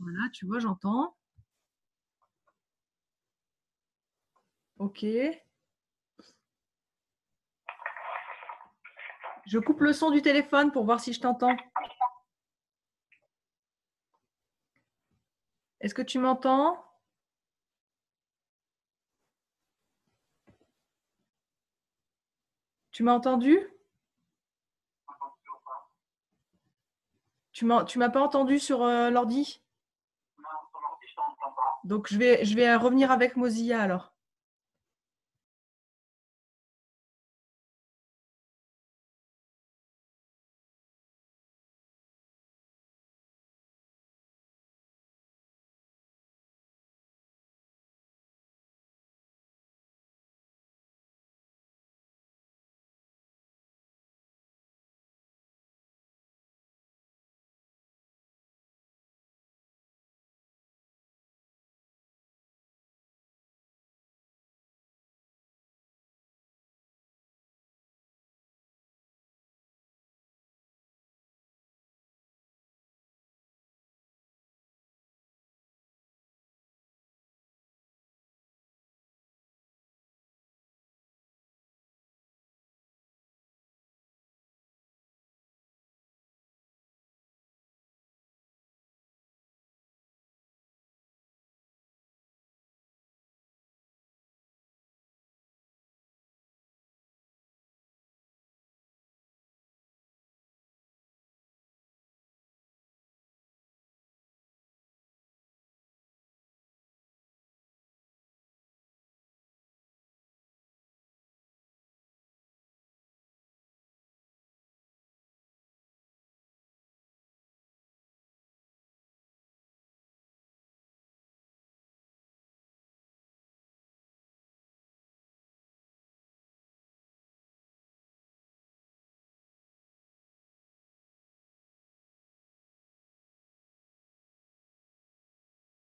Voilà, tu vois, j'entends. Ok. Je coupe le son du téléphone pour voir si je t'entends. Est-ce que tu m'entends? Tu m'as entendu? Tu m'as pas entendu sur l'ordi? Non, sur l'ordi, je t'entends pas. Donc, je vais revenir avec Mozilla alors.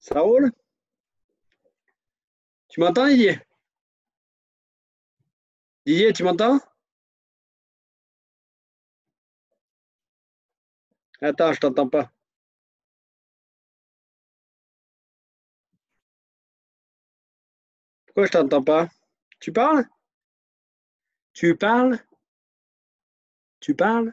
Ça roule? Tu m'entends, Didier? Didier, tu m'entends? Attends, je t'entends pas. Pourquoi je t'entends pas? Tu parles? Tu parles? Tu parles?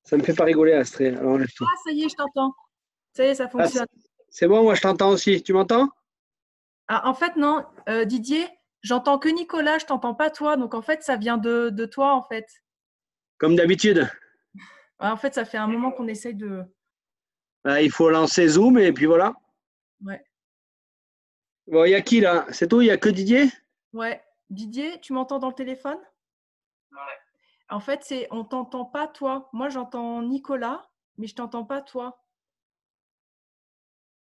Ça me fait pas rigoler, Astrid. Alors, enlève-toi. Ah, ça y est, je t'entends. Ça y est, ça Ah, fonctionne. c'est bon, moi je t'entends aussi. Tu m'entends? Ah, en fait, non, Didier, j'entends que Nicolas, je t'entends pas toi. Donc, en fait, ça vient de toi, en fait. Comme d'habitude. Ouais, en fait, ça fait un moment qu'on essaye de… Il faut lancer Zoom et puis voilà. Ouais. Bon, il y a qui là? C'est tout? Il y a que Didier? Ouais. Didier, tu m'entends dans le téléphone? Ouais. En fait, on t'entend pas toi. Moi, j'entends Nicolas, mais je t'entends pas toi.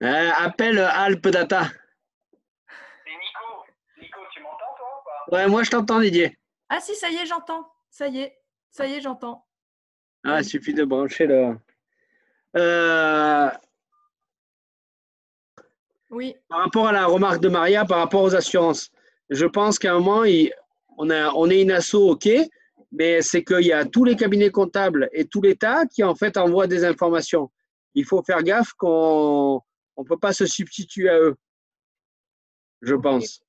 Appelle Alp Data. C'est Nico. Nico, tu m'entends toi ou pas? Ouais, moi je t'entends, Didier. Ah si, ça y est, j'entends. Ça y est, j'entends. Ah, il suffit de brancher le. Euh, Oui. Par rapport à la remarque de Maria, par rapport aux assurances, je pense qu'à un moment, on est une asso, ok, mais c'est qu'il y a tous les cabinets comptables et tout l'État qui en fait envoient des informations. Il faut faire gaffe qu'on ne peut pas se substituer à eux, je Ok. pense.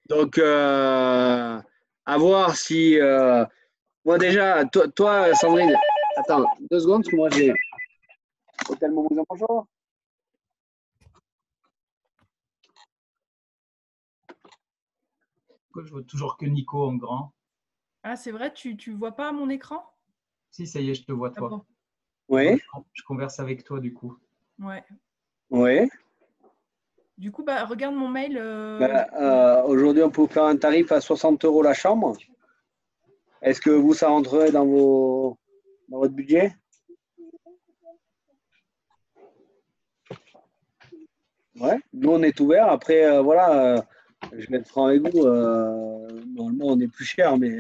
Donc, à voir si. Moi, déjà, toi, Sandrine, attends 2 secondes, parce que moi, j'ai. Hôtel Montbozon, bonjour. Pourquoi je vois toujours que Nico en grand? Ah, c'est vrai, tu vois pas mon écran? Si, ça y est, je te vois Ah toi. bon. Oui, Je converse avec toi du coup. Ouais. oui. Du coup, bah, regarde mon mail. Aujourd'hui, on peut vous faire un tarif à 60 € la chambre. Est-ce que vous, ça rentrerait dans votre budget? Ouais, nous, on est ouvert. Après, voilà, je vais être franc avec vous. Normalement, on est plus cher, mais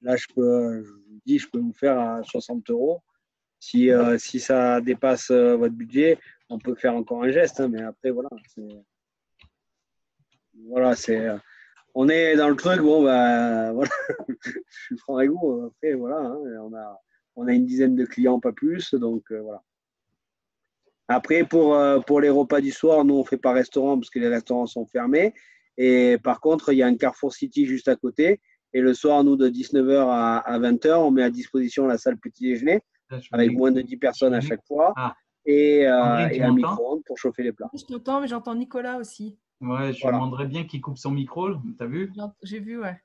là, je vous dis, je peux vous faire à 60 €. Si ça dépasse votre budget, on peut faire encore un geste, hein, mais après, voilà, on est dans le truc, bon, bah, voilà, je suis franc avec vous. Après, voilà, hein, on a une dizaine de clients, pas plus, donc voilà. Après, pour les repas du soir, nous, on ne fait pas restaurant parce que les restaurants sont fermés. Et par contre, il y a un Carrefour City juste à côté. Et le soir, nous, de 19h à 20h, on met à disposition la salle petit déjeuner avec moins de 10 personnes à chaque fois et un micro-ondes pour chauffer les plats. Je t'entends, mais j'entends Nicolas aussi. Ouais, je lui demanderais bien qu'il coupe son micro. Tu as vu? J'ai vu, ouais.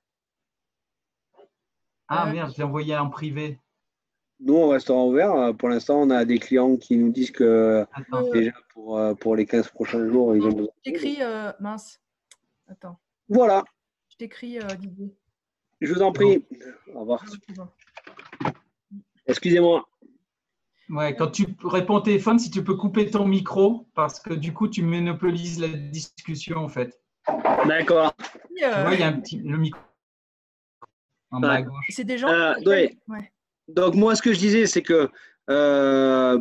Ah merde, je l'ai envoyé en privé. Nous, au restaurant ouvert, pour l'instant, on a des clients qui nous disent que déjà pour les 15 prochains jours, ils ont besoin. Je t'écris, mince. Attends. Voilà. Je t'écris, Didier. Je vous en prie. Au revoir. Excusez-moi. Ouais, quand tu réponds au téléphone, si tu peux couper ton micro, parce que du coup, tu monopolises la discussion, en fait. D'accord. Tu vois, il y a le micro en bas à gauche. C'est des gens. Ouais. Donc, moi, ce que je disais, c'est que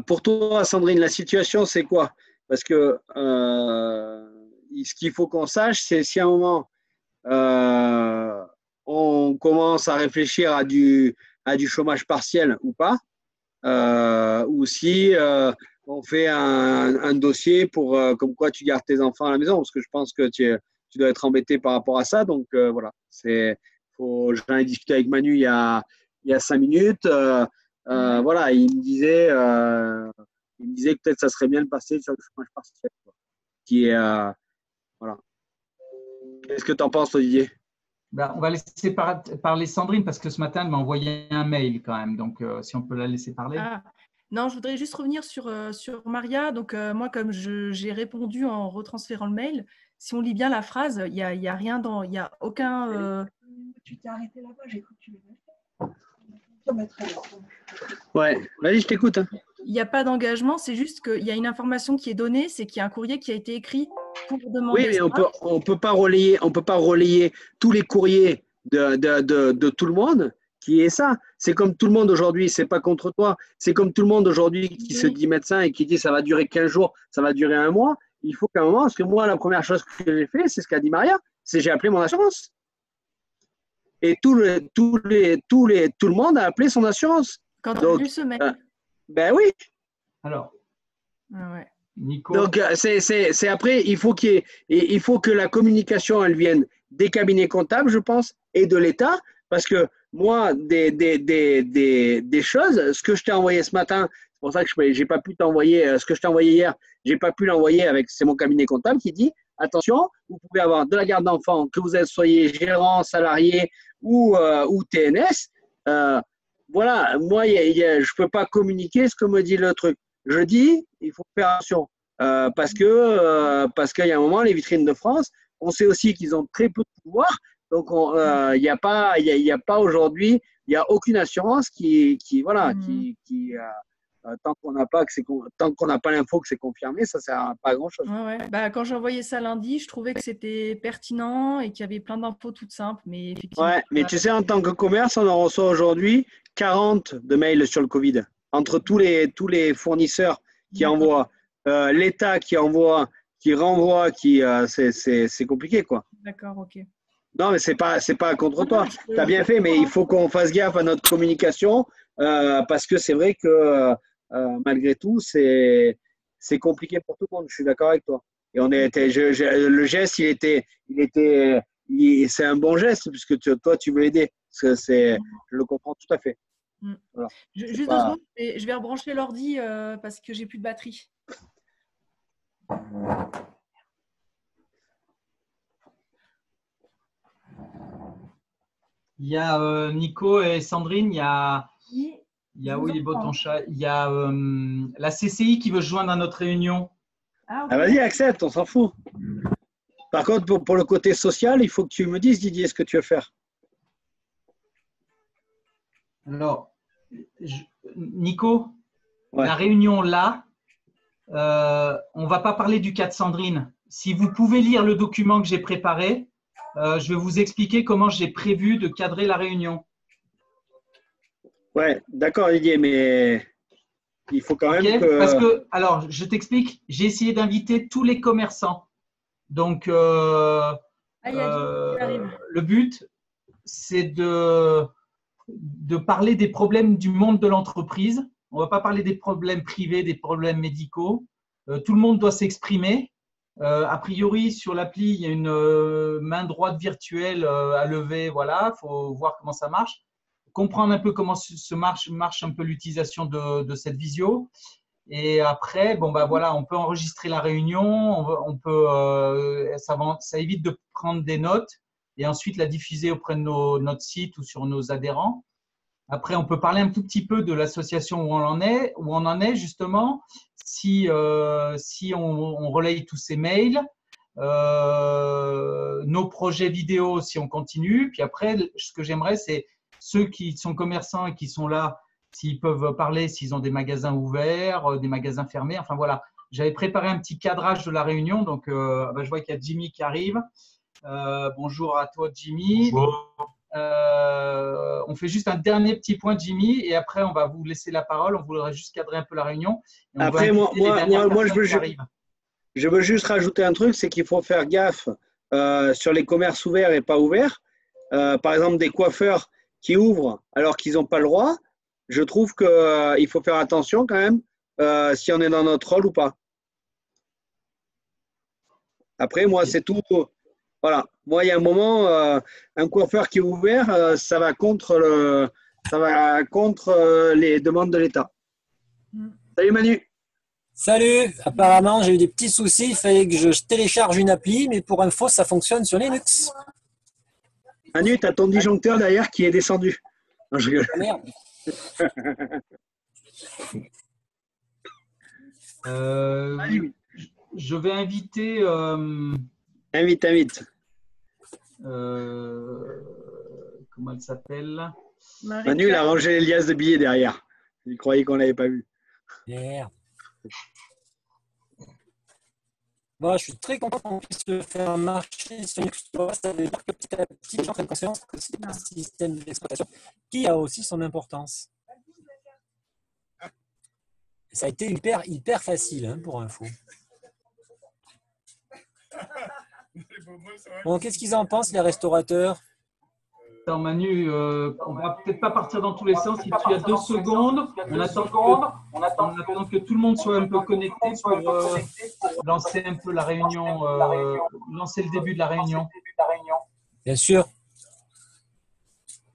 pour toi, Sandrine, la situation, c'est quoi? Parce que ce qu'il faut qu'on sache, c'est si à un moment, on commence à réfléchir à du chômage partiel ou pas, ou si on fait un dossier pour comme quoi tu gardes tes enfants à la maison, parce que je pense que tu dois être embêté par rapport à ça. Donc, voilà. J'en ai discuté avec Manu il y a 5 minutes. Voilà, il me disait que peut-être ça serait bien de passer sur le chômage partiel, quoi. Qui est, voilà. Qu'est-ce que tu en penses, Olivier? On va laisser parler Sandrine parce que ce matin, elle m'a envoyé un mail quand même. Donc, si on peut la laisser parler. Non, je voudrais juste revenir sur Maria. Donc, moi, comme j'ai répondu en retransférant le mail, si on lit bien la phrase, il y a rien dans, il y a aucun. Tu t'es arrêté là-bas, j'ai cru que tu l'avais fait. Ouais, vas-y, je t'écoute. Hein. Il n'y a pas d'engagement, c'est juste qu'il y a une information qui est donnée, c'est qu'il y a un courrier qui a été écrit pour demander. Oui, mais on peut pas relayer tous les courriers de tout le monde qui est ça. C'est comme tout le monde aujourd'hui, c'est pas contre toi. C'est comme tout le monde aujourd'hui qui se dit médecin et qui dit ça va durer 15 jours, ça va durer un mois. Il faut qu'à un moment, parce que moi, la première chose que j'ai fait, c'est ce qu'a dit Maria, c'est j'ai appelé mon assurance. Et tout le monde a appelé son assurance. Quand tu as lu ce mail. Ben oui. Alors, Nico. Donc, c'est après, il faut que la communication, elle vienne des cabinets comptables, je pense, et de l'État. Parce que moi, des choses, ce que je t'ai envoyé ce matin, c'est pour ça que je n'ai pas pu t'envoyer, ce que je t'ai envoyé hier, je n'ai pas pu l'envoyer c'est mon cabinet comptable qui dit, attention, vous pouvez avoir de la garde d'enfants, que vous soyez gérant, salarié ou TNS. Voilà, moi, je ne peux pas communiquer ce que me dit le truc. Je dis, il faut faire attention parce qu'il y a un moment, les vitrines de France, on sait aussi qu'ils ont très peu de pouvoir. Donc, il n'y a pas aujourd'hui, il n'y a aucune assurance qui tant qu'on n'a pas l'info que c'est confirmé, ça ne sert pas à grand-chose. Ouais. Quand j'ai envoyé ça lundi, je trouvais que c'était pertinent et qu'il y avait plein d'infos toutes simples. Mais mais tu sais, en tant que commerce, on en reçoit aujourd'hui 40 de mails sur le Covid. Entre tous les fournisseurs qui envoient, l'État qui envoie, qui renvoie, c'est compliqué, quoi. D'accord, ok. Non, mais c'est pas contre toi. Tu as bien fait, mais il faut qu'on fasse gaffe à notre communication parce que c'est vrai que malgré tout, c'est compliqué pour tout le monde. Je suis d'accord avec toi. Et le geste, c'est un bon geste puisque toi, tu veux aider. Je le comprends tout à fait. Voilà. Juste 2 secondes, je vais rebrancher l'ordi parce que j'ai plus de batterie. Il y a Nico et Sandrine, il y a oui, les beau ton chat. Il y a la CCI qui veut se joindre à notre réunion. Vas-y, accepte, on s'en fout. Par contre, pour le côté social, il faut que tu me dises, Didier, ce que tu veux faire. Alors, Nico, la réunion là, on ne va pas parler du cas de Sandrine. Si vous pouvez lire le document que j'ai préparé, je vais vous expliquer comment j'ai prévu de cadrer la réunion. Ouais, d'accord Didier, mais il faut quand même que… Parce que, alors, je t'explique, j'ai essayé d'inviter tous les commerçants. Donc, Ah, il y a Jimmy qui arrive. le but, c'est de parler des problèmes du monde de l'entreprise. On ne va pas parler des problèmes privés, des problèmes médicaux. Tout le monde doit s'exprimer. A priori, sur l'appli, il y a une main droite virtuelle à lever. Voilà, il faut voir comment ça marche. Comprendre un peu comment marche un peu l'utilisation de cette visio. Et après, bon, bah, voilà, on peut enregistrer la réunion. Ça évite de prendre des notes et ensuite la diffuser auprès de notre site ou sur nos adhérents. Après, on peut parler un tout petit peu de l'association où on en est justement, si on relaye tous ces mails, nos projets vidéo si on continue. Puis après, ce que j'aimerais, c'est ceux qui sont commerçants et qui sont là, s'ils peuvent parler, s'ils ont des magasins ouverts, des magasins fermés. Enfin voilà, j'avais préparé un petit cadrage de la réunion. Donc, je vois qu'il y a Jimmy qui arrive. Bonjour à toi, Jimmy. Bonjour. On fait juste un dernier petit point, Jimmy, et après on va vous laisser la parole. On voudrait juste cadrer un peu la réunion. Après, moi, je veux juste rajouter un truc, c'est qu'il faut faire gaffe sur les commerces ouverts et pas ouverts. Par exemple, des coiffeurs qui ouvrent alors qu'ils n'ont pas le droit. Je trouve qu'il faut faire attention quand même si on est dans notre rôle ou pas. Les moi, c'est tout. Voilà. Moi, il y a un moment, un coiffeur qui est ouvert, ça va contre les demandes de l'État. Salut Manu. Salut. Apparemment, j'ai eu des petits soucis. Il fallait que je télécharge une appli, mais pour info, ça fonctionne sur Linux. Manu, tu as ton disjoncteur derrière qui est descendu. Non, je rigole. Ah, merde. Je vais inviter. Invite. Comment elle s'appelle? Manu, il a rangé les liasses de billets derrière. Il croyait qu'on ne l'avait pas vu. Merde. Bon, je suis très content qu'on puisse le faire marcher sur Linux. Ça veut dire que petit à petit, les gens prennent conscience que c'est un système d'exploitation qui a aussi son importance. Ça a été hyper facile hein, pour info. Bon, qu'est-ce qu'ils en pensent, les restaurateurs? Attends, Manu, on va peut-être pas partir dans tous les sens. Il y a 2 secondes. On attend que tout le monde soit un peu connecté pour lancer un peu la réunion, lancer le début de la réunion. Bien sûr.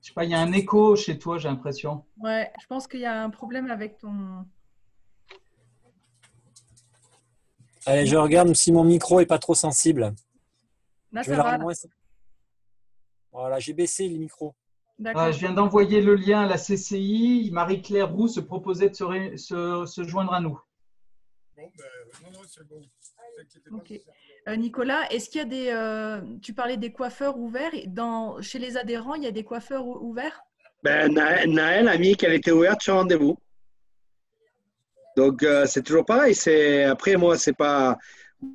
Je sais pas, il y a un écho chez toi, j'ai l'impression. Ouais, je pense qu'il y a un problème avec ton… Allez, je regarde si mon micro est pas trop sensible. Là, ça va. Voilà, j'ai baissé le micro. Je viens d'envoyer le lien à la CCI. Marie-Claire Roux se proposait de se joindre à nous. Bon, non, c'est bon. Okay. Nicolas, est-ce qu'il y a des… tu parlais des coiffeurs ouverts. Chez les adhérents, il y a des coiffeurs ouverts? Naël a mis qu'elle était ouverte sur rendez-vous. Donc, c'est toujours pareil. Après, moi, c'est pas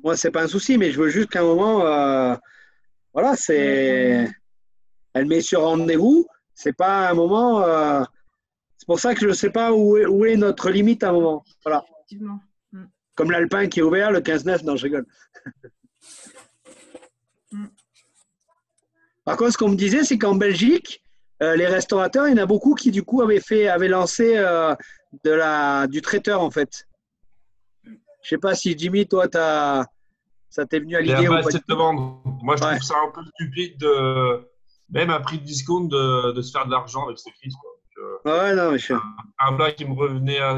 un souci, mais je veux juste qu'à un moment… voilà, elle met sur rendez-vous. C'est pas un moment. C'est pour ça que je ne sais pas où est notre limite à un moment. Voilà. Effectivement. Comme l'Alpin qui est ouvert le 15-9. Non, je rigole. Par contre, ce qu'on me disait, c'est qu'en Belgique, les restaurateurs, il y en a beaucoup qui du coup avaient lancé du traiteur en fait. Je sais pas si Jimmy, toi, ça t'est venu à l'idée ou pas. C'est de vendre. Moi, je trouve ça un peu stupide, même à prix de discount, de se faire de l'argent avec ces crises. Ouais, non, monsieur. Un plat qui me revient à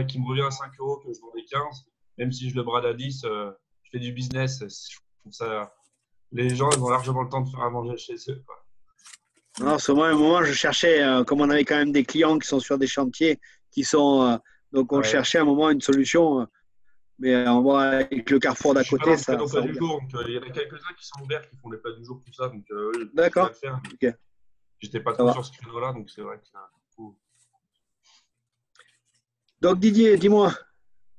5 € que je vendais 15, même si je le brade à 10, je fais du business. Je trouve ça. Les gens, ils ont largement le temps de faire à manger chez eux. Quoi. Non, c'est moi, à un moment, je cherchais, comme on avait quand même des clients qui sont sur des chantiers, donc on cherchait à un moment une solution. Mais on voit avec le carrefour d'à côté, ça. Pas du jour, donc il y en a quelques-uns qui sont ouverts, qui font les plats du jour, tout ça. Donc, d'accord. Okay. J'étais pas trop sur ce créneau-là, donc c'est vrai que c'est un coup. Donc Didier, dis-moi,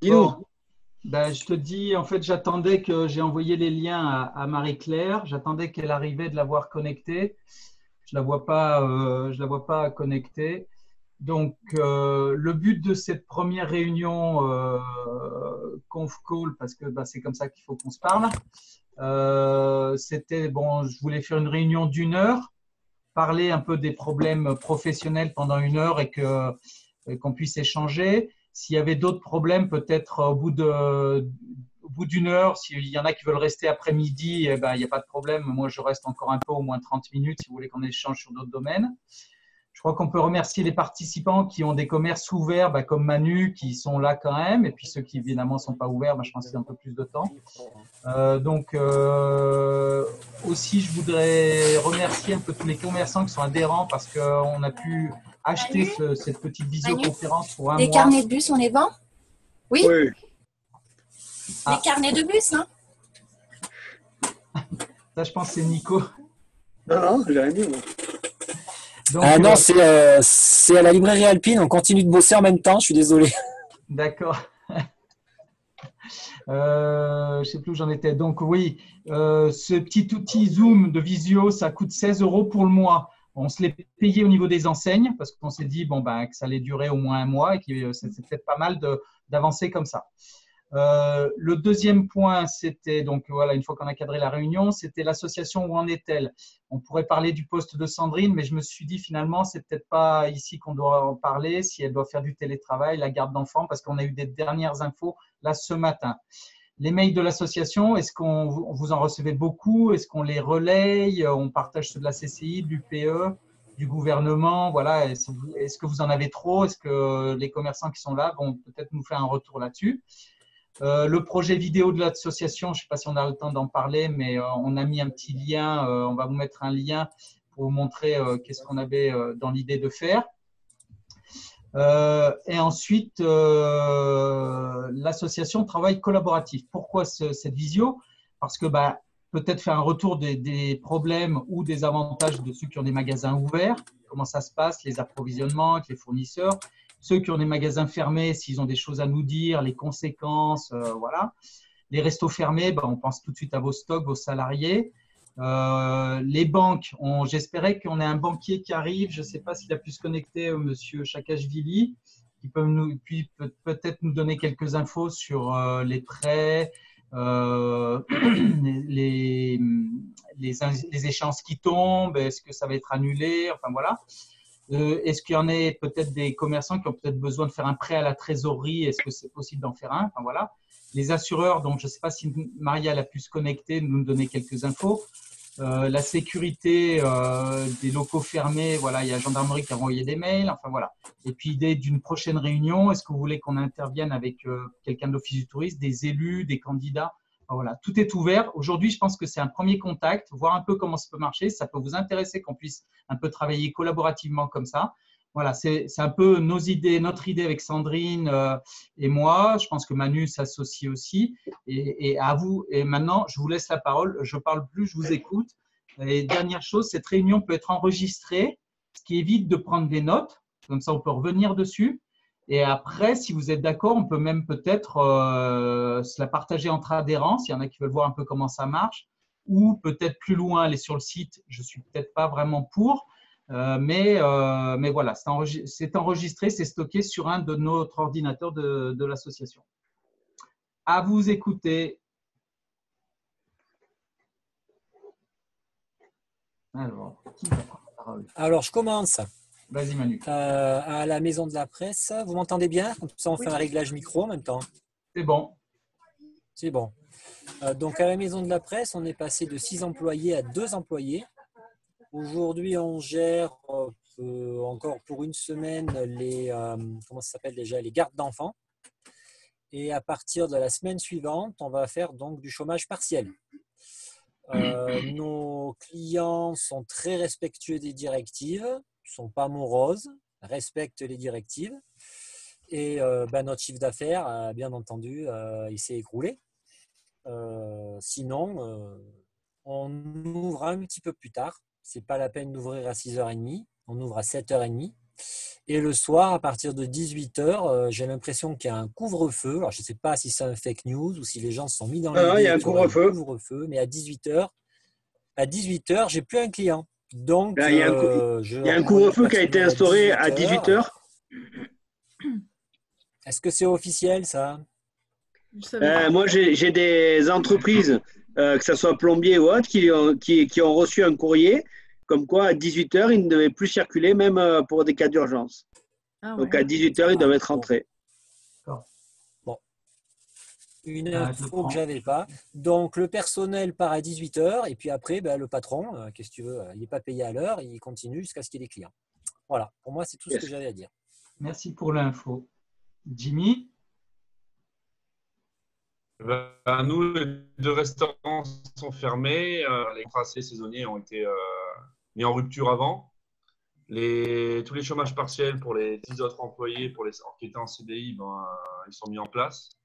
dis-nous. Bon. Je te dis, en fait, j'attendais que j'ai envoyé les liens à Marie-Claire. J'attendais qu'elle arrivait de l'avoir connectée. Je la vois pas connectée. Donc, le but de cette première réunion conf call, parce que c'est comme ça qu'il faut qu'on se parle, C'était bon, je voulais faire une réunion d'1 heure, parler un peu des problèmes professionnels pendant 1 heure et qu'on puisse échanger. S'il y avait d'autres problèmes, peut-être au bout d'1 heure, s'il y en a qui veulent rester après-midi, eh ben, il n'y a pas de problème. Moi, je reste encore un peu, au moins 30 minutes, si vous voulez qu'on échange sur d'autres domaines. Je crois qu'on peut remercier les participants qui ont des commerces ouverts, comme Manu, qui sont là quand même. Et puis ceux qui, évidemment, ne sont pas ouverts, je pense qu'il y a un peu plus de temps. Aussi, je voudrais remercier un peu tous les commerçants qui sont adhérents parce qu'on a pu acheter cette petite visioconférence pour un mois. Les carnets de bus, on les vend? Oui. Oui. Les carnets de bus, hein? Ça, je pense que c'est Nico. Non, j'ai rien dit, moi. Donc, non, c'est à la librairie Alpine. On continue de bosser en même temps. Je suis désolé. D'accord. Je ne sais plus où j'en étais. Donc oui, ce petit outil Zoom de visio, ça coûte 16 € pour le mois. On se l'est payé au niveau des enseignes parce qu'on s'est dit que ça allait durer au moins un mois et que c'est peut-être pas mal d'avancer comme ça. Le deuxième point, c'était donc voilà, une fois qu'on a cadré la réunion, c'était l'association, où en est-elle? On pourrait parler du poste de Sandrine, mais je me suis dit finalement, c'est peut-être pas ici qu'on doit en parler, si elle doit faire du télétravail, la garde d'enfants, parce qu'on a eu des dernières infos là ce matin. Les mails de l'association, est-ce qu'on vous en recevez beaucoup? Est-ce qu'on les relaye? On partage ceux de la CCI, du PE, du gouvernement? Voilà. Est-ce que vous en avez trop? Est-ce que les commerçants qui sont là vont peut-être nous faire un retour là-dessus? Le projet vidéo de l'association, je ne sais pas si on a le temps d'en parler, mais on a mis un petit lien. On va vous mettre un lien pour vous montrer qu'est-ce qu'on avait dans l'idée de faire. Et ensuite, l'association travail collaboratif. Pourquoi cette visio? Parce que peut-être faire un retour des problèmes ou des avantages de ceux qui ont des magasins ouverts, comment ça se passe, les approvisionnements avec les fournisseurs, ceux qui ont des magasins fermés, s'ils ont des choses à nous dire, les conséquences, voilà. Les restos fermés, on pense tout de suite à vos stocks, vos salariés. Les banques, j'espérais qu'on ait un banquier qui arrive. Je ne sais pas s'il a pu se connecter, Monsieur Chakashvili, qui peut peut-être nous donner quelques infos sur les prêts, les échéances qui tombent, est-ce que ça va être annulé, enfin voilà. Est-ce qu'il y en a peut-être des commerçants qui ont peut-être besoin de faire un prêt à la trésorerie? Est-ce que c'est possible d'en faire un? Enfin voilà. Les assureurs, donc je ne sais pas si Maria a pu se connecter, nous donner quelques infos. La sécurité des locaux fermés, voilà, il y a la gendarmerie qui a envoyé des mails, enfin voilà. Et puis idée d'une prochaine réunion, est-ce que vous voulez qu'on intervienne avec quelqu'un de l'Office du tourisme, des élus, des candidats? Enfin, voilà, tout est ouvert. Aujourd'hui, je pense que c'est un premier contact, voir un peu comment ça peut marcher. Ça peut vous intéresser qu'on puisse un peu travailler collaborativement comme ça. Voilà, c'est un peu notre idée avec Sandrine et moi. Je pense que Manu s'associe aussi. Et à vous. Et maintenant, je vous laisse la parole. Je ne parle plus, je vous écoute. Et dernière chose, cette réunion peut être enregistrée, ce qui évite de prendre des notes. Comme ça, on peut revenir dessus. Et après, si vous êtes d'accord, on peut même peut-être se la partager entre adhérents, s'il y en a qui veulent voir un peu comment ça marche. Ou peut-être plus loin, aller sur le site. Je ne suis peut-être pas vraiment pour. Mais voilà, c'est enregistré, c'est stocké sur un de notre ordinateur de l'association. À vous écouter. Alors, qui va prendre la parole? Alors, je commence. Vas-y, Manu. À la Maison de la Presse, vous m'entendez bien? Comme ça, on fait un réglage micro en même temps. C'est bon. C'est bon. Donc, à la Maison de la Presse, on est passé de 6 employés à 2 employés. Aujourd'hui, on gère encore pour une semaine comment ça s'appelle déjà, les gardes d'enfants. Et à partir de la semaine suivante, on va faire donc du chômage partiel. Nos clients sont très respectueux des directives, ne sont pas moroses, respectent les directives. Et notre chiffre d'affaires, bien entendu, il s'est écroulé. Sinon, on ouvre un petit peu plus tard. Ce n'est pas la peine d'ouvrir à 6h30, on ouvre à 7h30. Et le soir, à partir de 18h, j'ai l'impression qu'il y a un couvre-feu. Alors, je ne sais pas si c'est un fake news ou si les gens se sont mis dans l'idée. Il y a un couvre-feu. Mais à 18h, je n'ai plus un client. Donc, il y a un couvre-feu qui a été instauré à 18h. Est-ce que c'est officiel, ça? Moi, j'ai des entreprises que ce soit plombier ou autre, qui ont reçu un courrier comme quoi à 18 heures, ils ne devaient plus circuler, même pour des cas d'urgence. Ah Donc ouais. à 18 heures, ils doivent être rentrés. Bon. Une je info prends. que j'avais pas. Donc le personnel part à 18h et puis après le patron, qu'est-ce que tu veux, il n'est pas payé à l'heure, il continue jusqu'à ce qu'il y ait des clients. Voilà, pour moi c'est tout ce que j'avais à dire. Merci pour l'info. Jimmy? Nous, les 2 restaurants sont fermés. Les tracés saisonniers ont été mis en rupture avant. Tous les chômages partiels pour les 10 autres employés qui étaient en CDI, ils sont mis en place.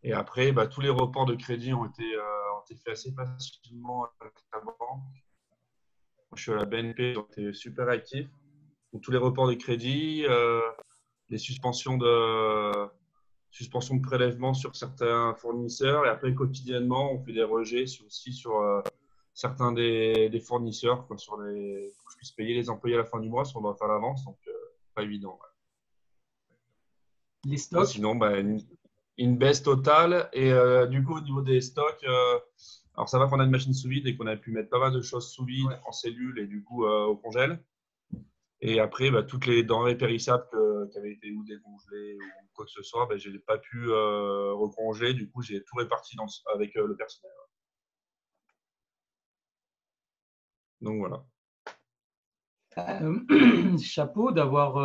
Et après, tous les reports de crédit ont été faits assez facilement avec la banque. Moi, je suis à la BNP, donc c'est super actif. Donc, tous les reports de crédit, les suspensions de prélèvement sur certains fournisseurs. Et après, quotidiennement, on fait des rejets aussi sur certains des fournisseurs, pour que je puisse payer les employés à la fin du mois si on doit faire l'avance. Donc, pas évident. Les stocks? Sinon, une baisse totale. Et du coup, au niveau des stocks, alors ça va qu'on a une machine sous vide et qu'on a pu mettre pas mal de choses sous vide, en cellule et du coup au congèle. Et après, toutes les denrées périssables qui avaient été ou décongelées ou quoi que ce soit, je n'ai pas pu recongeler. Du coup, j'ai tout réparti avec le personnel. Donc voilà. Chapeau d'avoir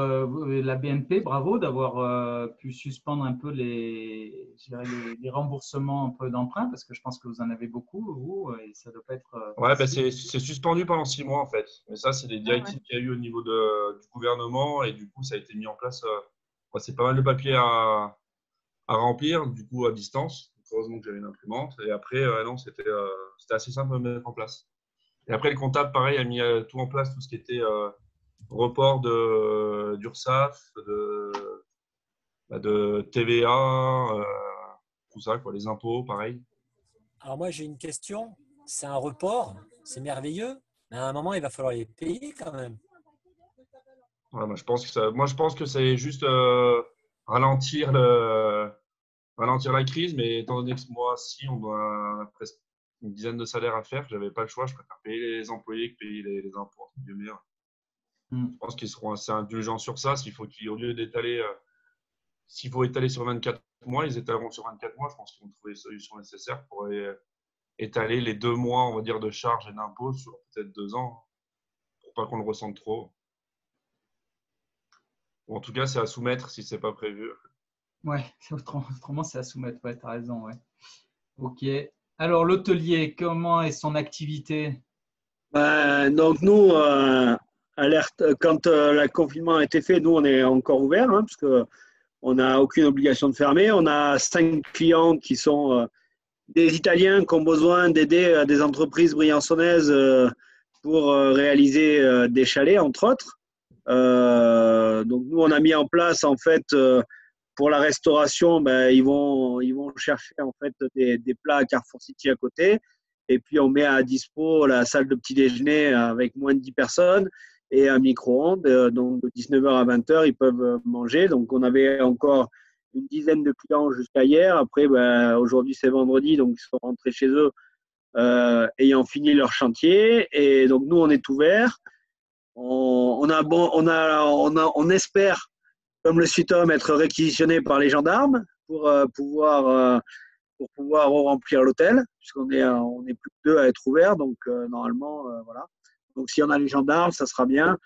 la BNP, bravo d'avoir pu suspendre un peu les remboursements un peu d'emprunts, parce que je pense que vous en avez beaucoup, vous, et ça doit pas être. Ouais, c'est suspendu pendant 6 mois en fait. Mais ça, c'est des directives qu'il y a eu au niveau du gouvernement et du coup, ça a été mis en place. C'est pas mal de papiers à remplir, du coup, à distance. Heureusement que j'avais une imprimante. Et après, non, c'était assez simple de mettre en place. Et après, le comptable, pareil, a mis tout en place, tout ce qui était report d'URSSAF, de TVA, tout ça, quoi, les impôts, pareil. Alors moi j'ai une question, c'est un report, c'est merveilleux, mais à un moment il va falloir les payer quand même. Ouais, je pense que c'est juste ralentir la crise, mais étant donné que moi, si on doit presque une dizaine de salaires à faire, j'avais pas le choix, je préfère payer les employés que payer les impôts, entre guillemets. Je pense qu'ils seront assez indulgents sur ça. Au lieu d'étaler, s'il faut étaler sur 24 mois, ils étaleront sur 24 mois. Je pense qu'ils vont trouver les solutions nécessaires pour étaler les 2 mois, on va dire, de charges et d'impôts sur peut-être 2 ans, pour pas qu'on le ressente trop. Ou en tout cas, c'est à soumettre si c'est pas prévu. Ouais, autrement c'est à soumettre. Ouais, tu as raison. Ouais. Ok. Alors l'hôtelier, comment est son activité? Donc nous, alerte, quand le confinement a été fait, nous on est encore ouvert, parce qu'on n'a aucune obligation de fermer. On a 5 clients qui sont des Italiens qui ont besoin d'aider des entreprises briançonnaises pour réaliser des chalets, entre autres. Donc nous, on a mis en place en fait pour la restauration, ils vont chercher en fait des plats à Carrefour City à côté. Et puis, on met à dispo la salle de petit déjeuner avec moins de 10 personnes et un micro-ondes. Donc, de 19h à 20h, ils peuvent manger. Donc, on avait encore une dizaine de clients jusqu'à hier. Après, aujourd'hui, c'est vendredi, donc ils sont rentrés chez eux ayant fini leur chantier. Et donc, nous, on est ouverts. On espère, comme le Sutom, être réquisitionné par les gendarmes pour pouvoir remplir l'hôtel, puisqu'on est plus que 2 à être ouverts, donc normalement, voilà. Donc si on a les gendarmes, ça sera bien.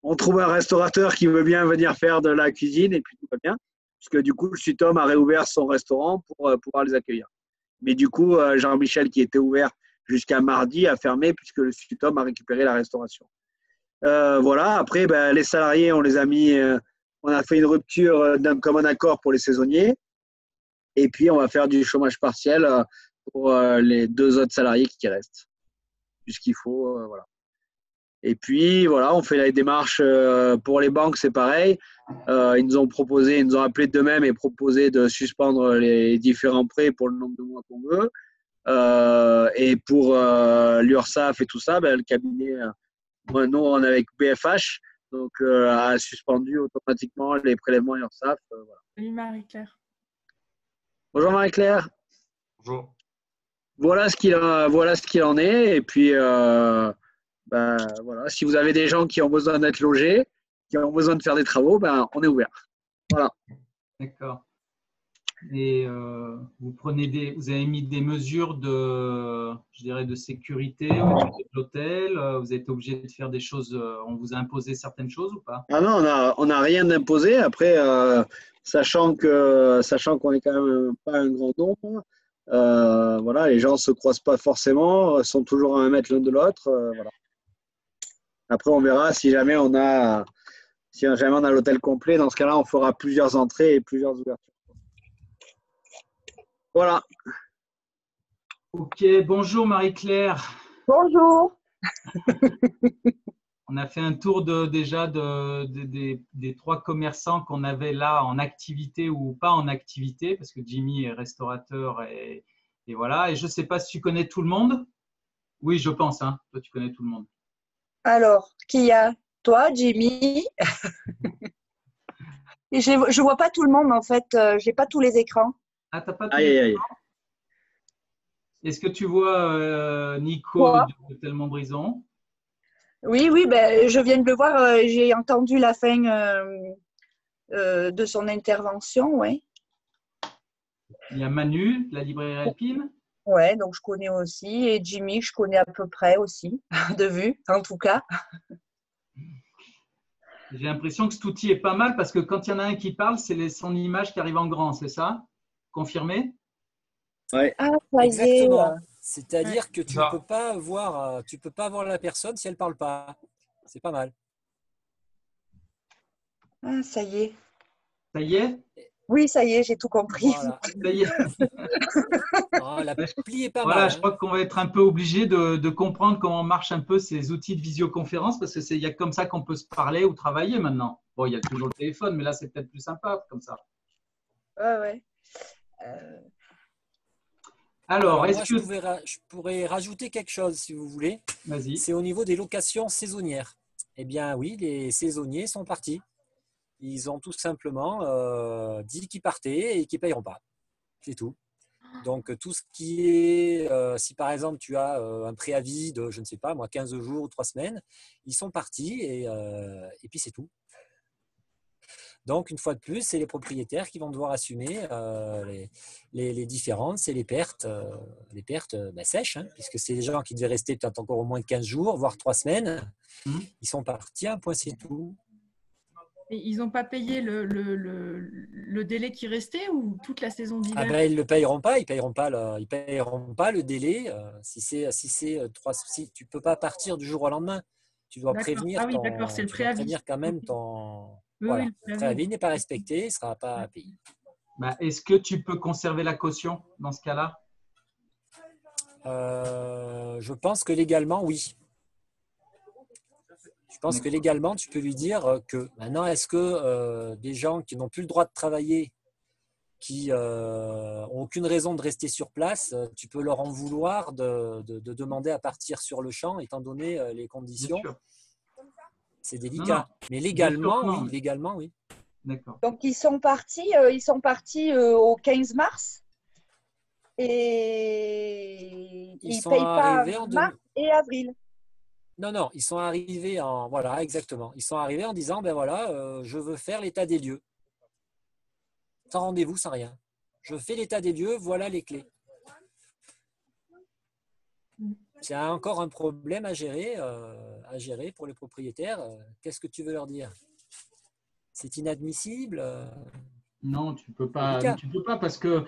On trouve un restaurateur qui veut bien venir faire de la cuisine et puis tout va bien, puisque du coup, le Sutom a réouvert son restaurant pour pouvoir les accueillir. Mais du coup, Jean-Michel, qui était ouvert jusqu'à mardi, a fermé puisque le Sutom a récupéré la restauration. Voilà, après, les salariés, on les a mis, on a fait une rupture d'un commun accord pour les saisonniers. Et puis, on va faire du chômage partiel pour les 2 autres salariés qui restent, puisqu'il faut. Voilà. Et puis, voilà, on fait la démarche pour les banques, c'est pareil. Ils nous ont appelé d'eux-mêmes et proposé de suspendre les différents prêts pour le nombre de mois qu'on veut. Et pour l'URSSAF et tout ça, le cabinet, nous, on est avec BFH, donc a suspendu automatiquement les prélèvements URSSAF. Voilà. Salut Marie-Claire. Bonjour Marie-Claire. Bonjour. voilà ce qu'il en est. Et puis, voilà, si vous avez des gens qui ont besoin d'être logés, qui ont besoin de faire des travaux, on est ouvert. Voilà. D'accord. Et vous avez mis des mesures de sécurité au niveau de l'hôtel. Vous êtes obligé de faire des choses. On vous a imposé certaines choses ou pas? Ah non, on n'a rien imposé. Après, sachant qu'on est quand même pas un grand nombre, voilà, les gens se croisent pas forcément, sont toujours à 1 mètre l'un de l'autre. Voilà. Après, on verra si jamais on a l'hôtel complet. Dans ce cas-là, on fera plusieurs entrées et plusieurs ouvertures. Voilà. Ok, bonjour Marie-Claire. Bonjour. On a fait un tour déjà des 3 commerçants qu'on avait là en activité ou pas en activité, parce que Jimmy est restaurateur et voilà. Et je ne sais pas si tu connais tout le monde. Oui, je pense. Hein. Toi, tu connais tout le monde. Alors, qui y a? Toi, Jimmy. Et je ne vois pas tout le monde en fait. Je n'ai pas tous les écrans. Ah, t'as pas tout Aïe, aïe. Est-ce que tu vois Nico de Telmont-Brison? Oui, je viens de le voir. J'ai entendu la fin de son intervention, oui. Il y a Manu, de la librairie Alpine. Oui, donc je connais aussi. Et Jimmy, je connais à peu près aussi, de vue, en tout cas. J'ai l'impression que cet outil est pas mal parce que quand il y en a un qui parle, c'est son image qui arrive en grand, c'est ça? Confirmé? Ouais. Ah, ça y est. Exactement. C'est-à-dire que tu peux pas voir la personne si elle parle pas. C'est pas mal. Ah, ça y est. Ça y est? Oui, ça y est, j'ai tout compris. Voilà. Ça y est. Oh, l'appli est pas Voilà, mal. je crois qu'on va être un peu obligé de comprendre comment marchent un peu ces outils de visioconférence parce qu'il y a comme ça qu'on peut se parler ou travailler maintenant. Bon, il y a toujours le téléphone, mais là, c'est peut-être plus sympa comme ça. Ouais. Alors, moi, est-ce que… je pourrais rajouter quelque chose si vous voulez. Vas-y. C'est au niveau des locations saisonnières. Eh bien oui, les saisonniers sont partis. Ils ont tout simplement dit qu'ils partaient et qu'ils ne payeront pas. C'est tout. Donc tout ce qui est, si par exemple tu as un préavis de, je ne sais pas moi, 15 jours ou 3 semaines, ils sont partis et puis c'est tout. Donc, une fois de plus, c'est les propriétaires qui vont devoir assumer les différences et les pertes sèches, hein, puisque c'est des gens qui devaient rester peut-être encore au moins 15 jours, voire 3 semaines. Ils sont partis, un point, c'est tout. Et ils n'ont pas payé le délai qui restait ou toute la saison d'hiver? Ah ben, ils ne le payeront pas, ils payeront pas le délai. Si tu ne peux pas partir du jour au lendemain, tu dois prévenir, c'est le préavis. prévenir quand même ton… Oui, voilà. le Le préavis n'est pas respecté, il ne sera pas payé. Est-ce que tu peux conserver la caution dans ce cas-là? Je pense que légalement, oui. Je pense que légalement, tu peux lui dire que maintenant, est-ce que des gens qui n'ont plus le droit de travailler, qui n'ont aucune raison de rester sur place, tu peux leur en vouloir de demander à partir sur le champ, étant donné les conditions. C'est délicat. Non. Mais légalement, oui. Légalement, oui. D'accord. Donc, ils sont partis au 15 mars et ils ne payent pas mars et avril. Non, ils sont arrivés voilà, exactement. Ils sont arrivés en disant, ben voilà, je veux faire l'état des lieux. Sans rendez-vous, sans rien. Je fais l'état des lieux, voilà les clés. C'est encore un problème à gérer pour les propriétaires. Qu'est-ce que tu veux leur dire? C'est inadmissible? Non, tu peux pas parce que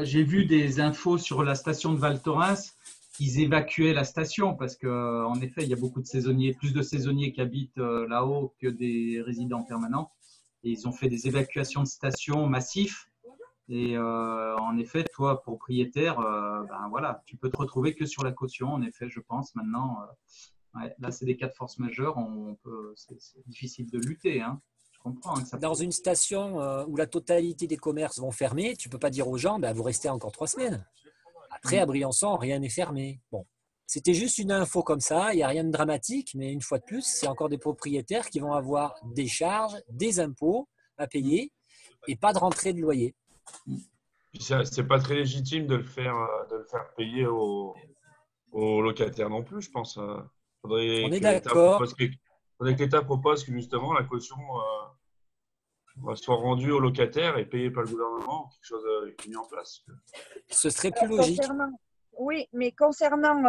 j'ai vu des infos sur la station de Val Thorens. Ils évacuaient la station parce qu'en effet, il y a beaucoup de saisonniers, plus de saisonniers qui habitent là-haut que des résidents permanents. Et ils ont fait des évacuations de stations massifs. Et en effet, toi, propriétaire, voilà, tu peux te retrouver que sur la caution. En effet, je pense maintenant, là, c'est des cas de force majeure. C'est difficile de lutter. Hein. Je comprends. Dans une station où la totalité des commerces vont fermer, tu ne peux pas dire aux gens, vous restez encore 3 semaines. Après, à Briançon, rien n'est fermé. Bon, c'était juste une info comme ça. Il n'y a rien de dramatique, mais une fois de plus, c'est encore des propriétaires qui vont avoir des charges, des impôts à payer et pas de rentrée de loyer. Puis c'est pas très légitime de le faire payer aux locataires non plus, je pense. Faudrait On est que l'État d'accord. faudrait que l'État propose que justement la caution soit rendue aux locataires et payée par le gouvernement, quelque chose qui est mis en place. Ce serait plus logique. Oui, mais concernant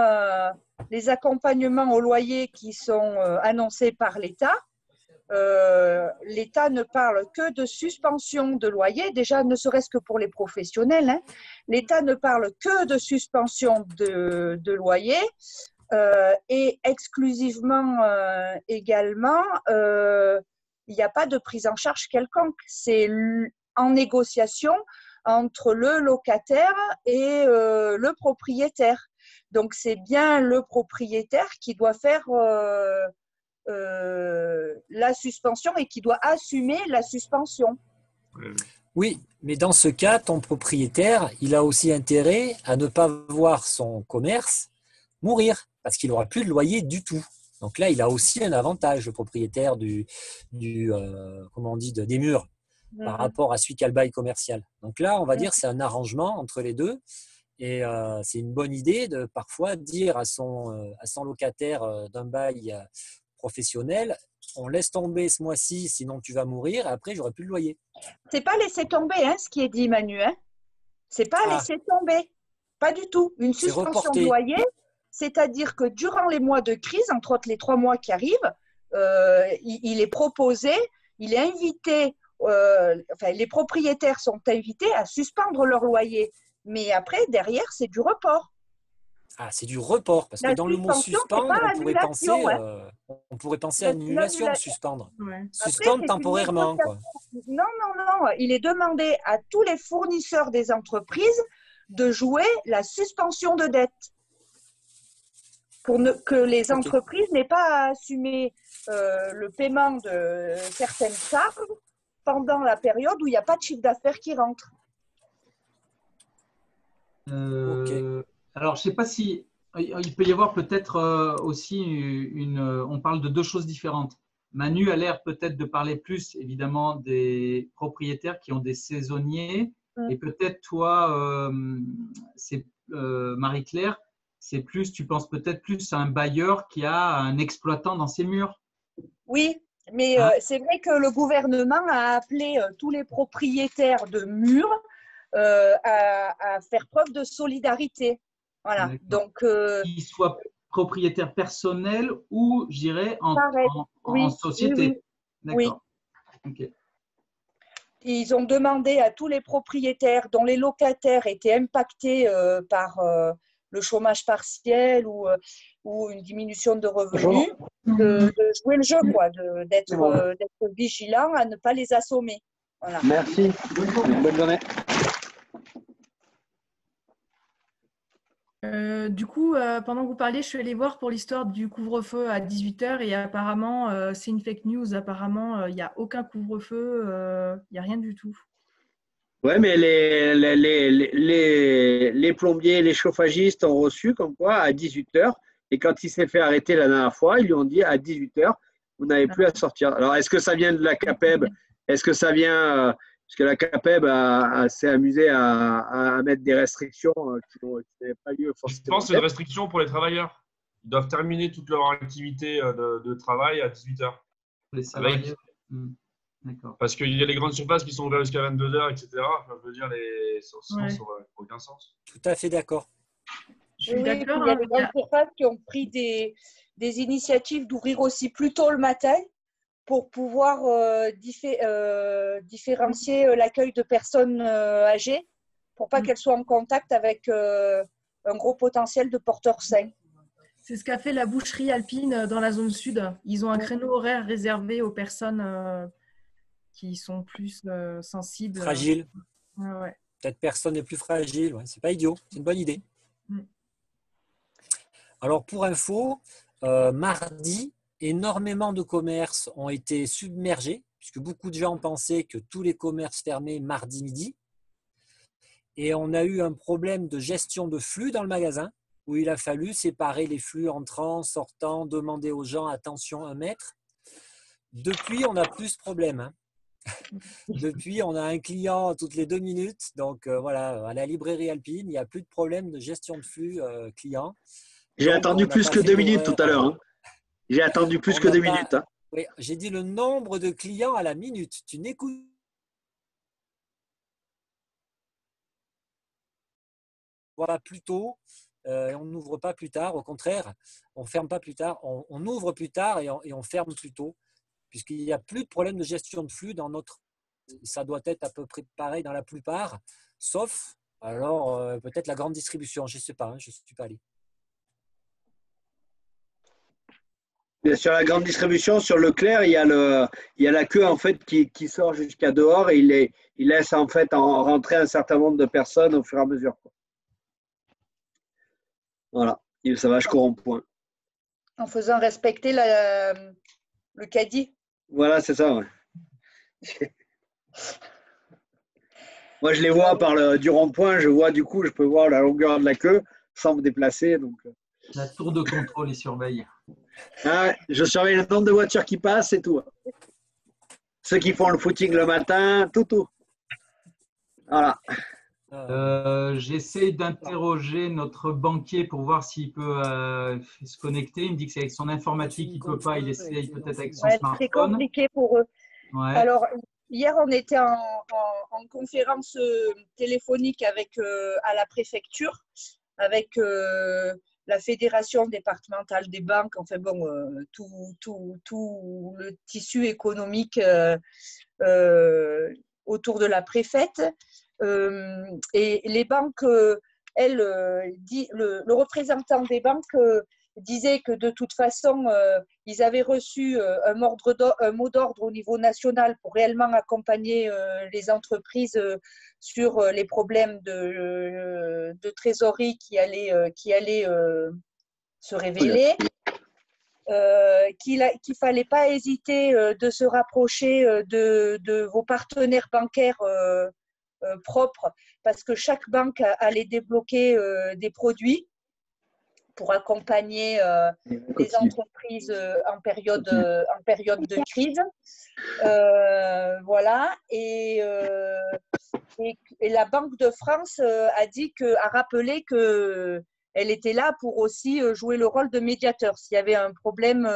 les accompagnements au loyer qui sont annoncés par l'État, l'État ne parle que de suspension de loyer, déjà ne serait-ce que pour les professionnels. Hein. L'État ne parle que de suspension de loyer et exclusivement également, il n'y a pas de prise en charge quelconque. C'est en négociation entre le locataire et le propriétaire. Donc, c'est bien le propriétaire qui doit faire la suspension et qui doit assumer la suspension. Oui, mais dans ce cas, ton propriétaire, il a aussi intérêt à ne pas voir son commerce mourir parce qu'il n'aura plus de loyer du tout. Donc là, il a aussi un avantage, le propriétaire comment on dit, des murs par rapport à celui qui a le bail commercial. Donc là, on va dire c'est un arrangement entre les deux. Et c'est une bonne idée de parfois dire à son locataire d'un bail professionnel, on laisse tomber ce mois-ci, sinon tu vas mourir, et après j'aurai plus de loyer. C'est pas laisser tomber ce qui est dit, Manu. C'est pas laisser tomber. Pas du tout. Une suspension de loyer, c'est-à-dire que durant les mois de crise, entre autres les 3 mois qui arrivent, il est proposé, il est invité, les propriétaires sont invités à suspendre leur loyer. Mais après, derrière, c'est du report. Ah, c'est du report, parce que dans le mot suspendre, on pourrait penser à annulation, suspendre. Ouais. Suspendre après, temporairement. Quoi. Non. Il est demandé à tous les fournisseurs des entreprises de jouer la suspension de dette pour que les entreprises n'aient pas à assumer le paiement de certaines charges pendant la période où il n'y a pas de chiffre d'affaires qui rentre. Alors, je ne sais pas si il peut y avoir peut-être aussi on parle de 2 choses différentes. Manu a l'air peut-être de parler plus, évidemment, des propriétaires qui ont des saisonniers. Et peut-être toi, Marie-Claire, tu penses peut-être plus à un bailleur qui a un exploitant dans ses murs. Oui, mais c'est vrai que le gouvernement a appelé tous les propriétaires de murs à faire preuve de solidarité. Voilà. Donc, qu'ils soient propriétaires personnels ou, je dirais, en société. Oui. D'accord. Okay. Ils ont demandé à tous les propriétaires dont les locataires étaient impactés par le chômage partiel ou une diminution de revenus de jouer le jeu, d'être vigilant à ne pas les assommer. Voilà. Merci. Bonne journée. Du coup, pendant que vous parliez, je suis allée voir pour l'histoire du couvre-feu à 18h et apparemment, c'est une fake news. Apparemment, il n'y a aucun couvre-feu, il n'y a rien du tout. Ouais, mais les plombiers, les chauffagistes ont reçu comme quoi à 18h. Et quand il s'est fait arrêter la dernière fois, ils lui ont dit à 18h, vous n'avez plus à sortir. Alors, est-ce que ça vient de la CAPEB? Est-ce que ça vient… Parce que la CAPEB s'est amusée à mettre des restrictions qui n'avaient pas lieu forcément. Je pense que c'est une restriction pour les travailleurs. Ils doivent terminer toute leur activité de travail à 18h. Les salariés. Parce qu'il y a les grandes surfaces qui sont ouvertes jusqu'à 22h, etc. Enfin, je veux dire, ça n'a aucun sens. Tout à fait d'accord. Je suis d'accord. Il y a des grandes surfaces qui ont pris des initiatives d'ouvrir aussi plus tôt le matin pour pouvoir différencier l'accueil de personnes âgées pour pas qu'elles soient en contact avec un gros potentiel de porteurs sains. C'est ce qu'a fait la boucherie alpine dans la zone sud. Ils ont un créneau horaire réservé aux personnes qui sont plus sensibles. Fragiles. Ouais. Peut-être personne n'est plus fragile. Ouais. C'est pas idiot. C'est une bonne idée. Alors, pour info, mardi, énormément de commerces ont été submergés, puisque beaucoup de gens pensaient que tous les commerces fermaient mardi midi. Et on a eu un problème de gestion de flux dans le magasin, où il a fallu séparer les flux entrants, sortants, demander aux gens attention 1 mètre. Depuis, on n'a plus ce problème. Depuis, on a un client toutes les 2 minutes. Donc voilà, à la librairie Alpine, il n'y a plus de problème de gestion de flux client. J'ai Donc, attendu on n'a plus pas que fait 2 minutes tout à d'horaire, l'heure. Hein. J'ai attendu plus on que n'a 2 pas. minutes. Hein. Oui, j'ai dit le nombre de clients à la minute. Tu n'écoutes pas plus tôt et on n'ouvre pas plus tard. Au contraire, on ferme pas plus tard. On ouvre plus tard et on ferme plus tôt, puisqu'il n'y a plus de problème de gestion de flux dans notre. Ça doit être à peu près pareil dans la plupart, sauf alors peut-être la grande distribution. Je ne sais pas, hein, je ne suis pas allé. Et sur la grande distribution, sur Leclerc, il y a la queue en fait qui sort jusqu'à dehors et il laisse en fait rentrer un certain nombre de personnes au fur et à mesure. Quoi. Voilà, et ça va jusqu'au rond-point. En faisant respecter le caddie. Voilà, c'est ça. Ouais. Moi, je les vois du rond-point, je peux voir la longueur de la queue sans me déplacer. Donc. La tour de contrôle, il surveille. Ah, je surveille le nombre de voitures qui passent et tout. Ceux qui font le footing le matin, tout. Voilà. J'essaie d'interroger notre banquier pour voir s'il peut se connecter. Il me dit que c'est avec son informatique, il ne peut pas. Il essaye peut-être avec son smartphone. C'est compliqué pour eux. Ouais. Alors, hier, on était en conférence téléphonique à la préfecture avec la fédération départementale des banques, enfin bon, tout le tissu économique autour de la préfète. Et les banques, le représentant des banques disait que de toute façon, ils avaient reçu un mot d'ordre au niveau national pour réellement accompagner les entreprises sur les problèmes de trésorerie qui allaient se révéler. Qu'il ne fallait pas hésiter de se rapprocher de vos partenaires bancaires propres, parce que chaque banque allait débloquer des produits pour accompagner les entreprises en période de crise. Voilà. Et la Banque de France a rappelé qu'elle était là pour aussi jouer le rôle de médiateur s'il y avait un problème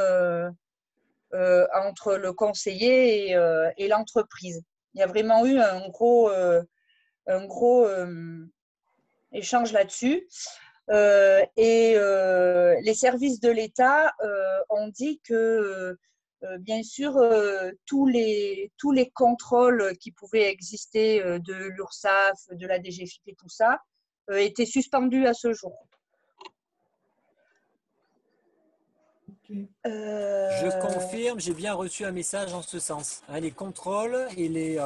entre le conseiller et l'entreprise. Il y a vraiment eu un gros échange là-dessus. Et les services de l'État ont dit que, bien sûr, tous les contrôles qui pouvaient exister de l'URSSAF, de la DGFiP et tout ça, étaient suspendus à ce jour. Je confirme, j'ai bien reçu un message en ce sens. Hein, les contrôles et les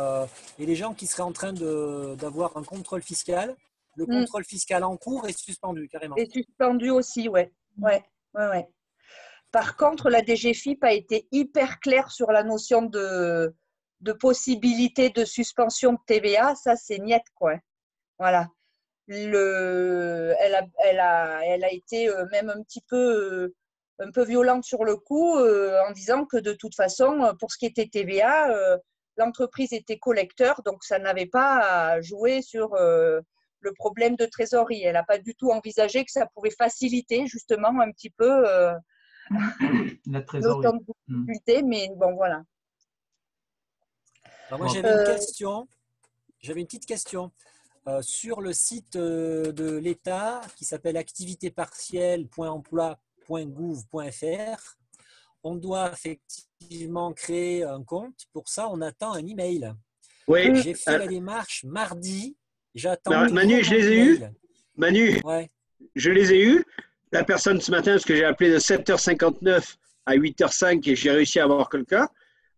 gens qui seraient en train d'avoir un contrôle fiscal, le contrôle fiscal en cours est suspendu carrément. Est suspendu aussi, ouais. Par contre, la DGFiP a été hyper claire sur la notion de possibilité de suspension de TVA. Ça, c'est niet, quoi. Voilà. Elle a été même un peu violente sur le coup en disant que de toute façon, pour ce qui était TVA, l'entreprise était collecteur, donc ça n'avait pas à jouer sur le problème de trésorerie. Elle n'a pas du tout envisagé que ça pouvait faciliter justement un petit peu la trésorerie. Difficulté, mais bon, voilà. Alors moi, j'avais une question. J'avais une petite question. Sur le site de l'État qui s'appelle activitépartielle.emploi.gouv.fr, on doit effectivement créer un compte. Pour ça, on attend un email. Oui. J'ai fait la démarche mardi. J'attends. Manu, je les ai eus. Manu, ouais. Je les ai eus. La personne ce matin, parce que j'ai appelé de 7h59 à 8h05 et j'ai réussi à avoir quelqu'un.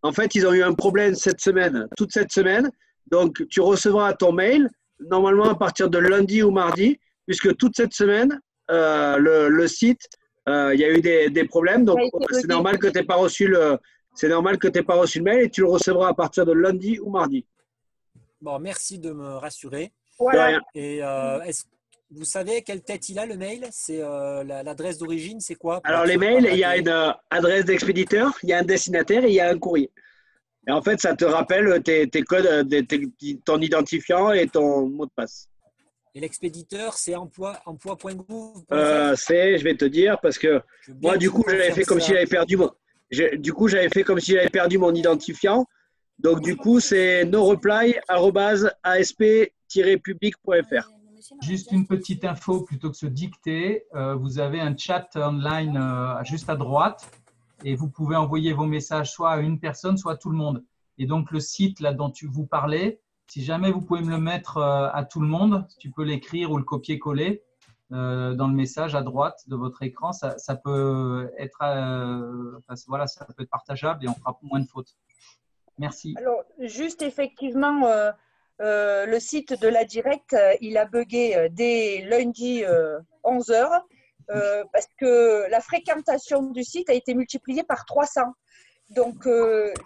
En fait, ils ont eu un problème toute cette semaine. Donc, tu recevras ton mail normalement à partir de lundi ou mardi, puisque toute cette semaine, le site, il y a eu des problèmes. Donc, c'est normal que tu n'aies pas reçu le mail et tu le recevras à partir de lundi ou mardi. Bon, merci de me rassurer. Voilà. Et vous savez quelle tête il a, le mail? C'est l'adresse d'origine, c'est quoi? Alors, les mails, il y a une adresse d'expéditeur, il y a un destinataire et il y a un courrier. Et en fait, ça te rappelle tes codes, ton identifiant et ton mot de passe. Et l'expéditeur, c'est emploi.gouv.fr. Je vais te dire, parce que moi, du coup, j'avais fait comme si j'avais perdu mon identifiant. Donc, du coup, c'est noreply@asp-public.fr. Juste une petite info, plutôt que se dicter, vous avez un chat online juste à droite et vous pouvez envoyer vos messages soit à une personne, soit à tout le monde. Et donc, le site là dont vous parlez, si jamais vous pouvez me le mettre à tout le monde, tu peux l'écrire ou le copier-coller dans le message à droite de votre écran, ça peut être, voilà, ça peut être partageable et on fera moins de fautes. Merci. Alors, juste effectivement, le site de la Directe, il a bugué dès lundi 11h parce que la fréquentation du site a été multipliée par 300. Donc,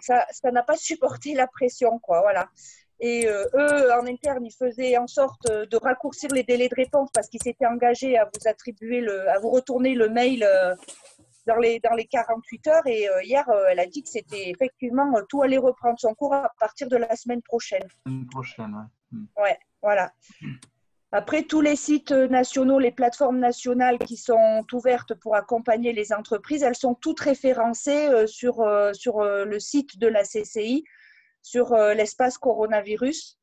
ça n'a pas supporté la pression, quoi, voilà. Et eux, en interne, ils faisaient en sorte de raccourcir les délais de réponse parce qu'ils s'étaient engagés à vous attribuer à vous retourner le mail dans les 48 heures. Et hier, elle a dit que c'était effectivement tout allait reprendre son cours à partir de la semaine prochaine. Ouais, voilà. Après, tous les sites nationaux, les plateformes nationales qui sont ouvertes pour accompagner les entreprises, elles sont toutes référencées sur le site de la CCI, sur l'espace coronavirus.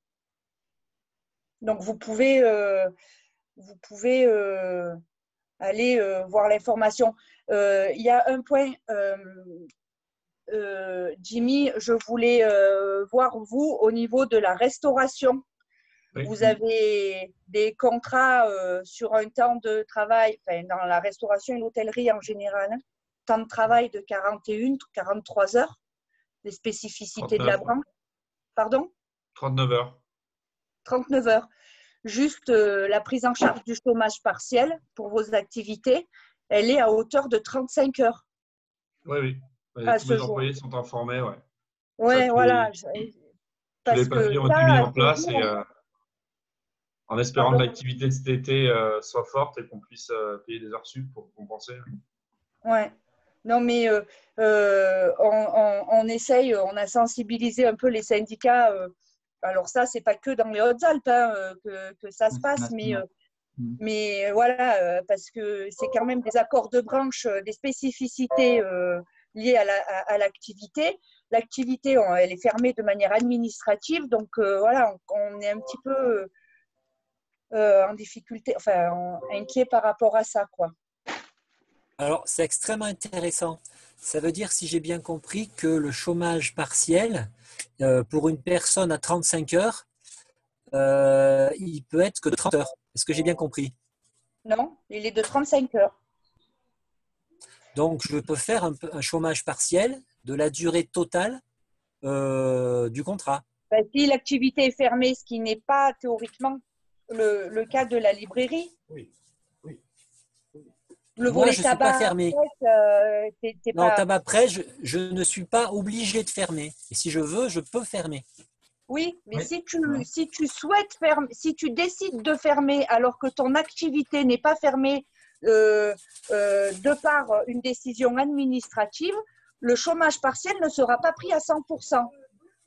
Donc, vous pouvez aller voir l'information. Il y a un point, Jimmy, je voulais voir vous au niveau de la restauration. Oui. Vous avez des contrats sur un temps de travail, enfin, dans la restauration et l'hôtellerie en général, hein, temps de travail de 41, 43 heures, les spécificités 39. De la branche. Pardon ? 39 heures. 39 heures. Juste la prise en charge du chômage partiel pour vos activités, elle est à hauteur de 35 heures. Oui. Tous les employés sont informés, ouais. Oui, voilà. Tous les papiers ont été mis en place et en espérant que l'activité de cet été soit forte et qu'on puisse payer des heures sup pour compenser. Ouais. Non, mais on essaye, on a sensibilisé un peu les syndicats. Alors ça, c'est pas que dans les Hautes-Alpes hein, que ça se passe, mais voilà, parce que c'est quand même des accords de branche, des spécificités liées à l'activité. L'activité, elle est fermée de manière administrative, donc voilà, on est un petit peu en difficulté, enfin inquiet par rapport à ça, quoi. Alors, c'est extrêmement intéressant. Ça veut dire, si j'ai bien compris, que le chômage partiel, pour une personne à 35 heures, il peut être que de 30 heures. Est-ce que j'ai bien compris? Non, il est de 35 heures. Donc, je peux faire un chômage partiel de la durée totale du contrat. Ben, si l'activité est fermée, ce qui n'est pas théoriquement le cas de la librairie. Oui. Le volet je tabac, ne suis pas fermé. Non, tabac prêt, je ne suis pas obligé de fermer. Et si je veux, je peux fermer. Oui, mais si tu souhaites fermer, si tu décides de fermer alors que ton activité n'est pas fermée de par une décision administrative, le chômage partiel ne sera pas pris à 100%.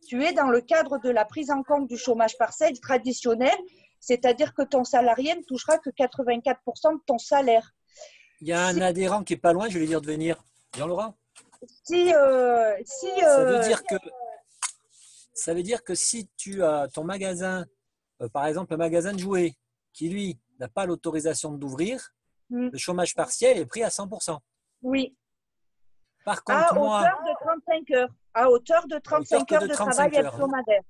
Tu es dans le cadre de la prise en compte du chômage partiel traditionnel, c'est-à-dire que ton salarié ne touchera que 84% de ton salaire. Il y a un adhérent qui est pas loin, je vais lui dire de venir. Jean-Laurent ? Ça veut dire que si tu as ton magasin, par exemple un magasin de jouets, qui lui n'a pas l'autorisation d'ouvrir, le chômage partiel est pris à 100%. Oui. Par contre, hauteur de 35 heures. À hauteur de 35 heures de travail hebdomadaire.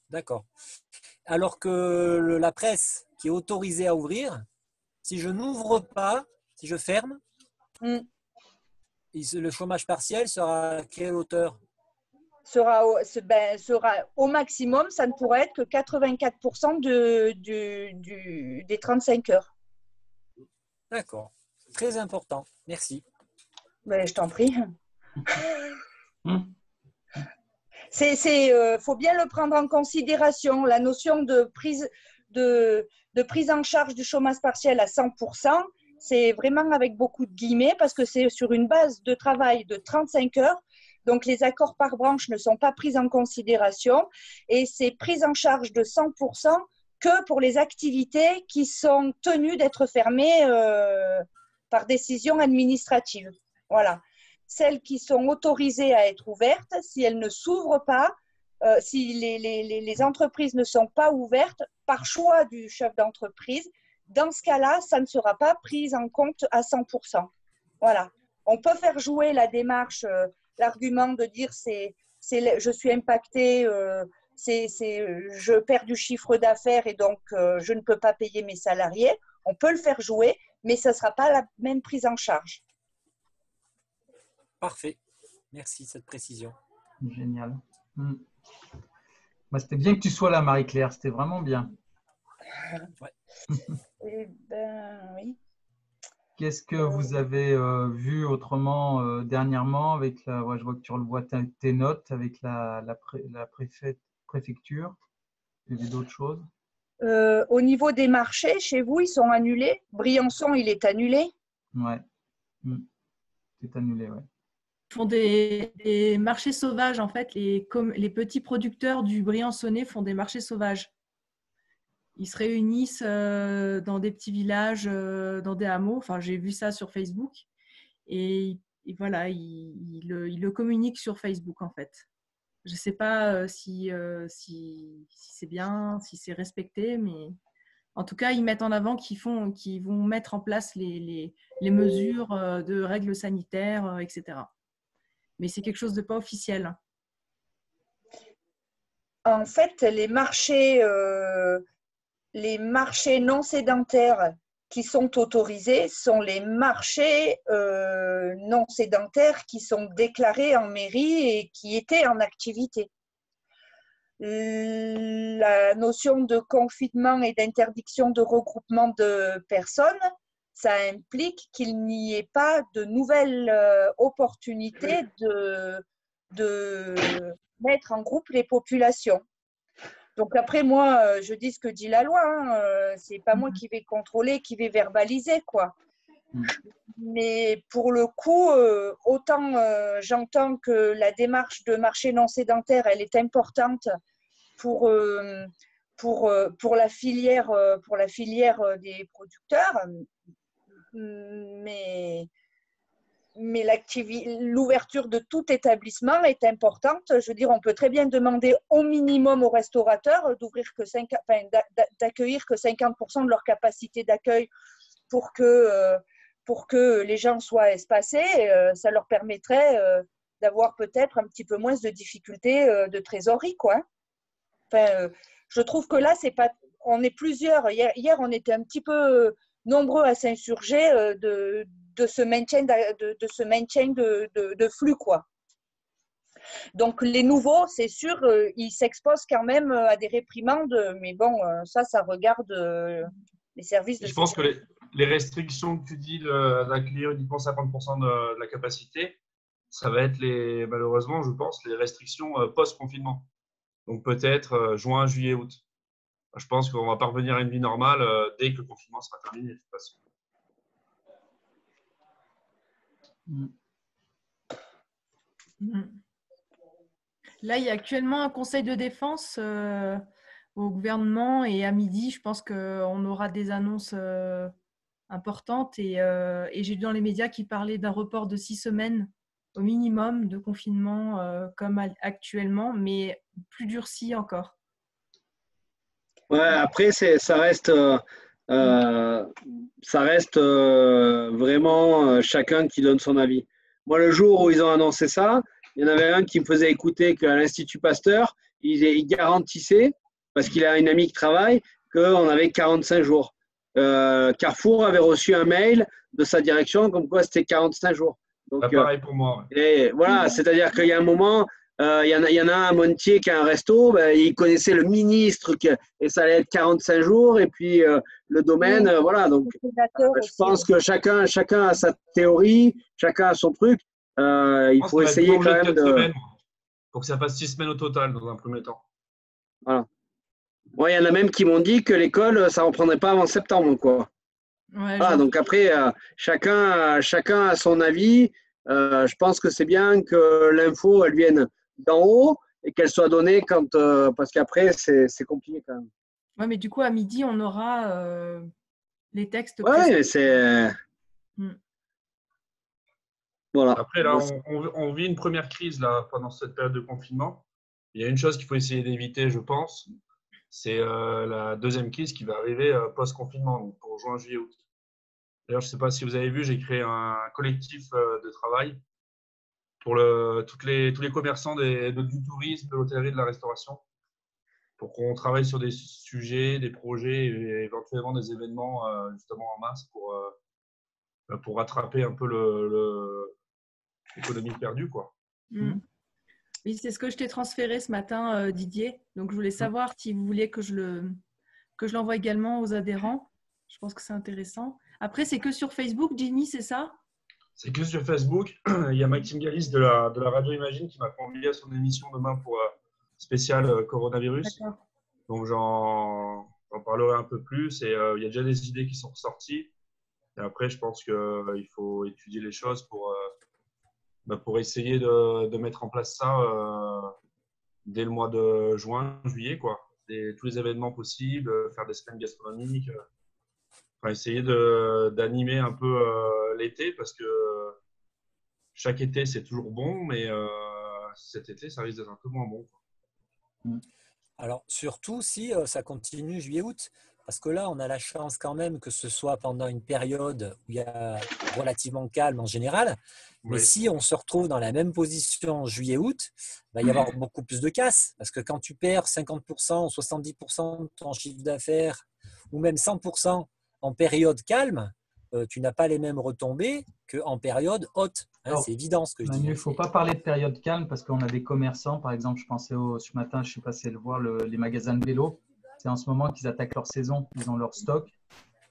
D'accord. Alors que la presse qui est autorisée à ouvrir, si je n'ouvre pas, si je ferme, le chômage partiel sera à quelle hauteur? Sera au maximum, ça ne pourrait être que 84% des 35 heures. D'accord. Très important. Merci. Ben, je t'en prie. Faut bien le prendre en considération, la notion de prise en charge du chômage partiel à 100%. C'est vraiment avec beaucoup de guillemets parce que c'est sur une base de travail de 35 heures. Donc, les accords par branche ne sont pas pris en considération et c'est prise en charge de 100% que pour les activités qui sont tenues d'être fermées par décision administrative. Voilà. Celles qui sont autorisées à être ouvertes, si elles ne s'ouvrent pas, si les entreprises ne sont pas ouvertes par choix du chef d'entreprise, dans ce cas-là, ça ne sera pas pris en compte à 100%. Voilà. On peut faire jouer la démarche, l'argument de dire je suis impacté, je perds du chiffre d'affaires et donc je ne peux pas payer mes salariés. On peut le faire jouer, mais ce ne sera pas la même prise en charge. Parfait. Merci de cette précision. Génial. C'était bien que tu sois là, Marie-Claire. C'était vraiment bien. Ouais. Eh ben, oui. Qu'est-ce que vous avez vu autrement dernièrement avec je vois que tu revois tes notes avec la préfecture. Il y avait d'autres choses? Au niveau des marchés, chez vous, ils sont annulés. Briançon, il est annulé. Ouais. C'est annulé, ouais. Ils font des marchés sauvages, en fait. Les petits producteurs du Briançonnais font des marchés sauvages. Ils se réunissent dans des petits villages, dans des hameaux. Enfin, j'ai vu ça sur Facebook. Et voilà, ils le communiquent sur Facebook, en fait. Je ne sais pas si c'est bien, si c'est respecté, mais en tout cas, ils mettent en avant qu'ils vont mettre en place les mesures de règles sanitaires, etc. Mais c'est quelque chose de pas officiel. En fait, les marchés non sédentaires qui sont autorisés sont les marchés non sédentaires qui sont déclarés en mairie et qui étaient en activité. La notion de confinement et d'interdiction de regroupement de personnes, ça implique qu'il n'y ait pas de nouvelles opportunités de mettre en groupe les populations. Donc après, moi, je dis ce que dit la loi. C'est pas moi qui vais contrôler, qui vais verbaliser, quoi. Mais pour le coup, autant j'entends que la démarche de marché non sédentaire, elle est importante pour la filière des producteurs, mais l'ouverture de tout établissement est importante. Je veux dire, on peut très bien demander au minimum aux restaurateurs d'accueillir que 50% de leur capacité d'accueil pour que les gens soient espacés. Ça leur permettrait d'avoir peut-être un petit peu moins de difficultés de trésorerie, quoi. Enfin, je trouve que là, on est plusieurs. Hier, on était un petit peu nombreux à s'insurger de ce maintien de flux, quoi. Donc, les nouveaux, c'est sûr, ils s'exposent quand même à des réprimandes, mais bon, ça regarde les services de sécurité. Je pense que les restrictions que tu dis d'accueillir uniquement 50% de la capacité, ça va être malheureusement, je pense, les restrictions post-confinement. Donc, peut-être juin, juillet, août. Je pense qu'on ne va pas revenir à une vie normale dès que le confinement sera terminé, de toute façon. Là, il y a actuellement un conseil de défense au gouvernement et à midi, je pense qu'on aura des annonces importantes et j'ai vu dans les médias qui parlaient d'un report de 6 semaines au minimum de confinement comme actuellement, mais plus durci encore. Ouais, après, ça reste vraiment chacun qui donne son avis. Moi, le jour où ils ont annoncé ça, il y en avait un qui me faisait écouter qu'à l'Institut Pasteur, il garantissait, parce qu'il a une amie qui travaille, qu'on avait 45 jours. Carrefour avait reçu un mail de sa direction comme quoi c'était 45 jours. Donc, pareil pour moi. Ouais. Et voilà, c'est-à-dire qu'il y a un moment, il y en a un à Montier qui a un resto, il connaissait le ministre et ça allait être 45 jours et puis le domaine, voilà. Donc, je pense que chacun a sa théorie, chacun a son truc. Il faut essayer quand même de… Pour que ça fasse 6 semaines au total dans un premier temps. Voilà. Moi, il y en a même qui m'ont dit que l'école, ça ne reprendrait pas avant septembre, quoi. Ouais, voilà, donc après, chacun a son avis. je pense que c'est bien que l'info, elle vienne d'en haut et qu'elle soit donnée quand… parce qu'après, c'est compliqué quand même. Ouais, mais du coup, à midi, on aura les textes Ouais, précédents. c'est… Voilà. Après, là, on vit une première crise là, pendant cette période de confinement. Il y a une chose qu'il faut essayer d'éviter, je pense, c'est la deuxième crise qui va arriver post-confinement, donc pour juin, juillet, août. D'ailleurs, je ne sais pas si vous avez vu, j'ai créé un collectif de travail pour tous les commerçants du tourisme, de l'hôtellerie, de la restauration, pour qu'on travaille sur des sujets, des projets et éventuellement des événements justement en masse pour rattraper un peu l'économie perdue, quoi. Oui, c'est ce que je t'ai transféré ce matin, Didier. Donc, je voulais savoir si vous vouliez que je l'envoie également aux adhérents. Je pense que c'est intéressant. Après, c'est que sur Facebook, Jimmy, c'est ça? C'est que sur Facebook. Il y a Maxime Galis de la Radio Imagine qui m'a convié à son émission demain pour spécial coronavirus. Donc, j'en parlerai un peu plus. Et il y a déjà des idées qui sont ressorties. Et après, je pense qu'il faut étudier les choses pour essayer de mettre en place ça dès le mois de juin, juillet, quoi. Tous les événements possibles, faire des semaines gastronomiques, essayer d'animer un peu l'été parce que chaque été, c'est toujours bon, mais cet été, ça risque d'être un peu moins bon, quoi. Alors, surtout si ça continue juillet-août, parce que là, on a la chance quand même que ce soit pendant une période où il y a relativement calme en général. Mais Oui. si on se retrouve dans la même position juillet-août, il va y avoir beaucoup plus de casse. Parce que quand tu perds 50% ou 70% de ton chiffre d'affaires, ou même 100% en période calme, tu n'as pas les mêmes retombées qu'en période haute. C'est évident ce que je dis. Il ne faut pas parler de période calme parce qu'on a des commerçants, par exemple, je pensais ce matin, je suis passé le voir, les magasins de vélo. C'est en ce moment qu'ils attaquent leur saison, ils ont leur stock.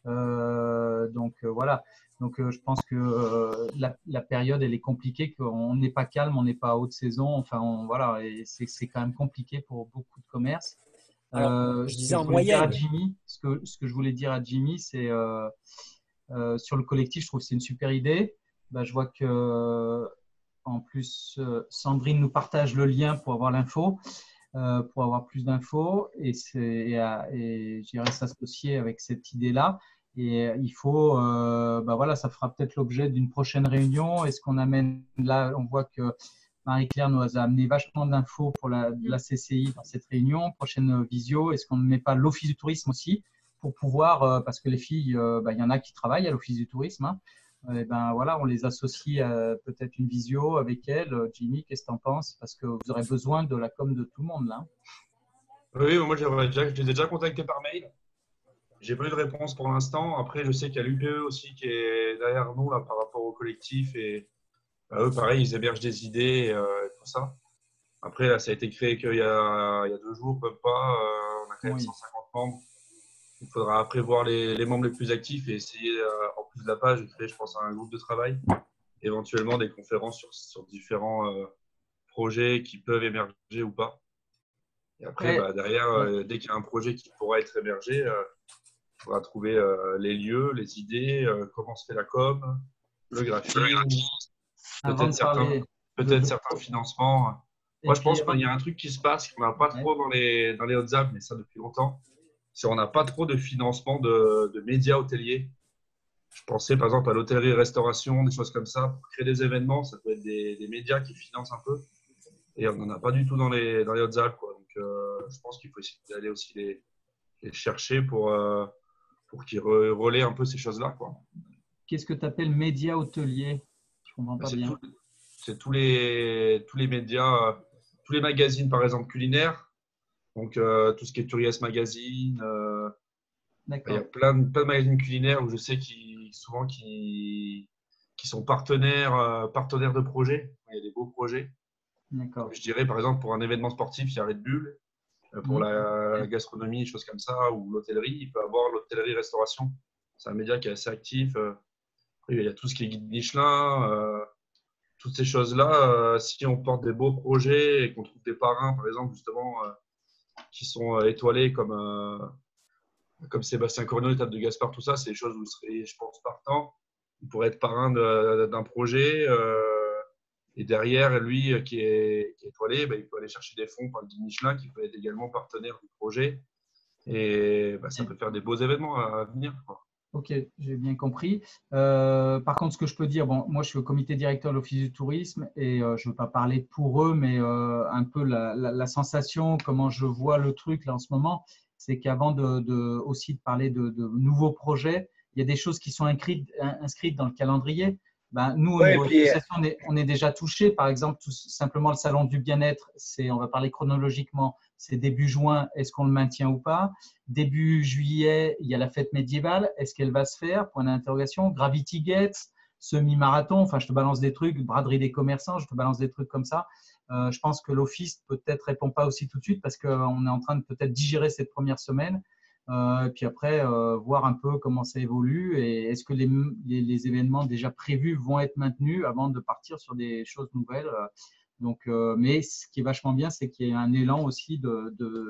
Voilà. Donc, je pense que la période, elle est compliquée, qu'on n'est pas calme, on n'est pas à haute saison. Enfin, voilà, et c'est quand même compliqué pour beaucoup de commerces. Alors, je disais en moyenne. Ce que je voulais dire à Jimmy, c'est sur le collectif, je trouve que c'est une super idée. Je vois que en plus, Sandrine nous partage le lien pour avoir l'info. Pour avoir plus d'infos et j'irai s'associer avec cette idée-là. Et il faut, voilà, ça fera peut-être l'objet d'une prochaine réunion. Est-ce qu'on amène là, on voit que Marie-Claire nous a amené vachement d'infos pour la CCI dans cette réunion. Prochaine visio, est-ce qu'on ne met pas l'Office du tourisme aussi pour pouvoir, parce que les filles, il y en a qui travaillent à l'Office du tourisme, hein. Et voilà, on les associe à peut-être une visio avec elle. Jimmy, qu'est-ce que tu en penses? Parce que vous aurez besoin de la com de tout le monde là. Oui, moi je les ai déjà contactés par mail. J'ai pas eu de réponse pour l'instant. Après, je sais qu'il y a l'UPE aussi qui est derrière nous là, par rapport au collectif. Et eux, pareil, ils hébergent des idées et tout ça. Après, là, ça a été créé qu'il y a 2 jours, même pas. On a quand même 150 membres. Il faudra après voir les membres les plus actifs et essayer, en plus de la page, de créer, je pense, un groupe de travail, éventuellement des conférences sur différents projets qui peuvent émerger ou pas. Et après, derrière, dès qu'il y a un projet qui pourra être émergé, il faudra trouver les lieux, les idées, comment se fait la com, le graphisme, peut-être certains financements. Moi, je pense qu'il y a un truc qui se passe qu'on n'a pas trop dans les Hautes-Alpes, mais ça depuis longtemps. C'est qu'on n'a pas trop de financement de médias hôteliers. Je pensais par exemple à l'hôtellerie-restauration, des choses comme ça. Pour créer des événements, ça peut être des médias qui financent un peu. Et on n'en a pas du tout dans les Hautes-Alpes, quoi. Donc, je pense qu'il faut essayer d'aller aussi les chercher pour qu'ils relaient un peu ces choses-là, quoi. Qu'est-ce que tu appelles médias hôteliers? Je ne comprends pas bien. C'est tous les médias, tous les magazines, par exemple, culinaires. Donc, tout ce qui est Turias Magazine, il y a plein de magazines culinaires où je sais souvent qui sont partenaires de projets. Il y a des beaux projets. Je dirais, par exemple, pour un événement sportif, il y a Red Bull. Pour la gastronomie, des choses comme ça, ou l'hôtellerie, il peut avoir l'hôtellerie-restauration. C'est un média qui est assez actif. Il y a tout ce qui est guide Michelin. Toutes ces choses-là, si on porte des beaux projets et qu'on trouve des parrains, par exemple, justement, qui sont étoilés comme Sébastien Corneau, l'étape de Gaspard, tout ça, c'est des choses où vous serez, je pense, partant. Vous pourrez être parrain d'un projet Et derrière, lui qui est étoilé, il peut aller chercher des fonds par le Guide Michelin, qui peut être également partenaire du projet. Et ça peut faire des beaux événements à venir, quoi. Ok, j'ai bien compris. Par contre, ce que je peux dire, bon, moi je suis au comité directeur de l'Office du tourisme et je ne veux pas parler pour eux, mais un peu la sensation, comment je vois le truc là en ce moment, c'est qu'avant aussi de parler de nouveaux projets, il y a des choses qui sont inscrites dans le calendrier. Nous, au niveau association, on est déjà touchés. Par exemple, tout simplement le salon du bien-être, on va parler chronologiquement, c'est début juin, est-ce qu'on le maintient ou pas? Début juillet, il y a la fête médiévale, est-ce qu'elle va se faire? Point d'interrogation. Gravity Gates, semi-marathon, enfin je te balance des trucs, braderie des commerçants, je te balance des trucs comme ça. Je pense que l'office peut-être répond pas aussi tout de suite parce qu'on est en train de peut-être digérer cette première semaine. Et puis après, voir un peu comment ça évolue et est-ce que les événements déjà prévus vont être maintenus avant de partir sur des choses nouvelles. Donc, mais ce qui est vachement bien, c'est qu'il y a un élan aussi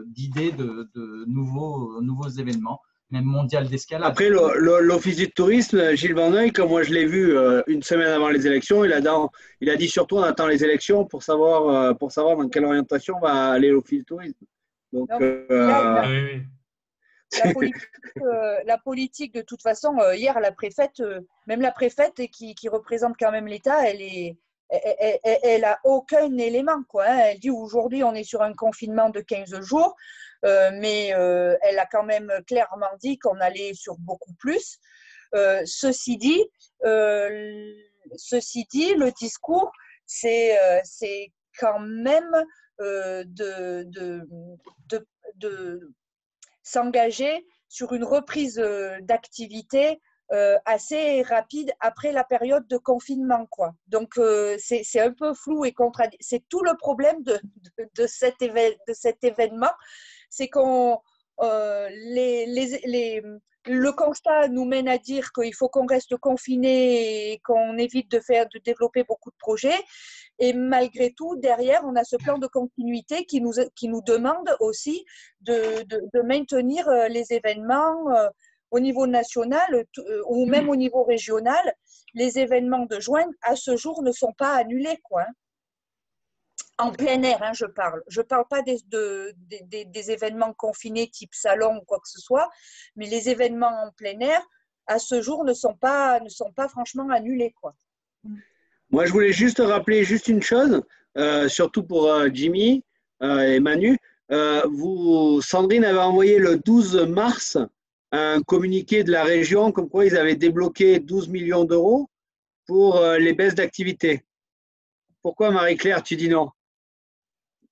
d'idées de nouveaux événements, même mondial d'escalade. Après, l'Office du tourisme, Gilles Vanneuil, comme moi je l'ai vu une semaine avant les élections, il a dit surtout on attend les élections pour savoir dans quelle orientation va aller l'Office du tourisme. Donc, Oui. La politique, de toute façon, hier, la préfète, même la préfète qui représente quand même l'État, elle a aucun élément, quoi, hein. Elle dit aujourd'hui, on est sur un confinement de 15 jours, mais elle a quand même clairement dit qu'on allait sur beaucoup plus. Ceci dit, le discours, c'est quand même de s'engager sur une reprise d'activité assez rapide après la période de confinement, quoi. Donc, c'est un peu flou et contradictoire. C'est tout le problème de cet événement, c'est qu'on le constat nous mène à dire qu'il faut qu'on reste confiné et qu'on évite de développer beaucoup de projets. Et malgré tout, derrière, on a ce plan de continuité qui nous demande aussi de maintenir les événements au niveau national ou même au niveau régional. Les événements de juin, à ce jour, ne sont pas annulés, quoi. En plein air, hein, je parle. Je ne parle pas des événements confinés type salon ou quoi que ce soit, mais les événements en plein air, à ce jour, ne sont pas franchement annulés, quoi. Moi, je voulais juste rappeler une chose, surtout pour Jimmy et Manu. Sandrine avait envoyé le 12 mars un communiqué de la région comme quoi ils avaient débloqué 12 millions d'euros pour les baisses d'activité. Pourquoi, Marie-Claire, tu dis non?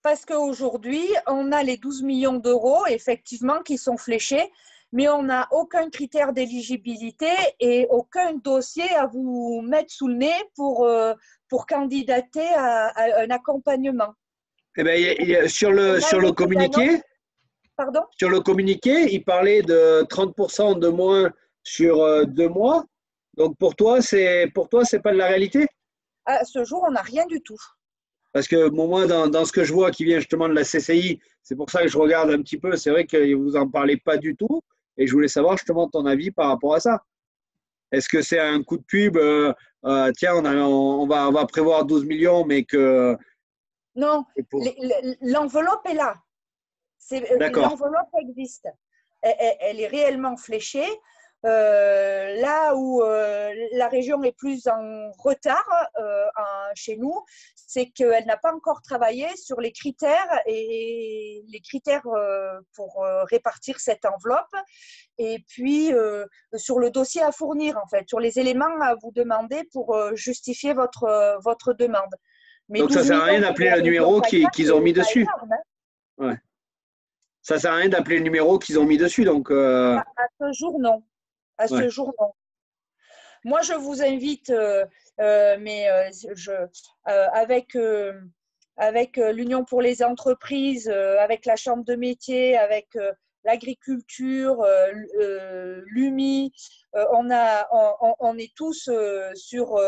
Parce qu'aujourd'hui, on a les 12 millions d'euros, effectivement, qui sont fléchés, mais on n'a aucun critère d'éligibilité et aucun dossier à vous mettre sous le nez pour candidater à un accompagnement. Eh bien, sur le communiqué, pardon ? Sur le communiqué, il parlait de 30% de moins sur 2 mois. Donc pour toi, c'est pas de la réalité? À ce jour, on n'a rien du tout. Parce que moi, dans ce que je vois qui vient justement de la CCI, c'est pour ça que je regarde un petit peu. C'est vrai que vous n'en parlez pas du tout. Et je voulais savoir justement ton avis par rapport à ça. Est-ce que c'est un coup de pub tiens, on va prévoir 12 millions, mais que… Non, l'enveloppe est là. L'enveloppe existe. Elle est réellement fléchée. Là où la région est plus en retard chez nous, c'est qu'elle n'a pas encore travaillé sur les critères pour répartir cette enveloppe et puis sur le dossier à fournir, en fait, sur les éléments à vous demander pour justifier votre demande. Mais donc ça ne sert à rien d'appeler le numéro qu'ils ont mis dessus. Énorme, hein. Ouais. Ça ne sert à rien d'appeler le numéro qu'ils ont mis dessus. Donc, À ce jour, non. Ce jour, non. Moi, je vous invite, avec l'Union pour les entreprises, avec la Chambre de métier, avec l'agriculture, l'UMI, on est tous sur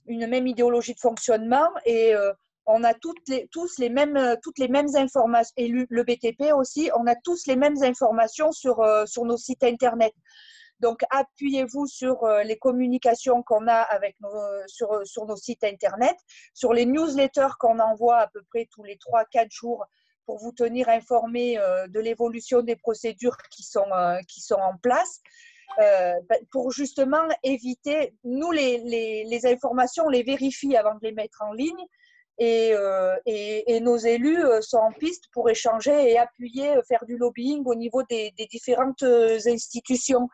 une même idéologie de fonctionnement et on a toutes les mêmes informations, et le BTP aussi, on a tous les mêmes informations sur nos sites internet. Donc, appuyez-vous sur les communications qu'on a avec sur nos sites Internet, sur les newsletters qu'on envoie à peu près tous les 3-4 jours pour vous tenir informé de l'évolution des procédures qui sont en place. Pour justement éviter, nous les informations, on les vérifie avant de les mettre en ligne et nos élus sont en piste pour échanger et appuyer, faire du lobbying au niveau des différentes institutions.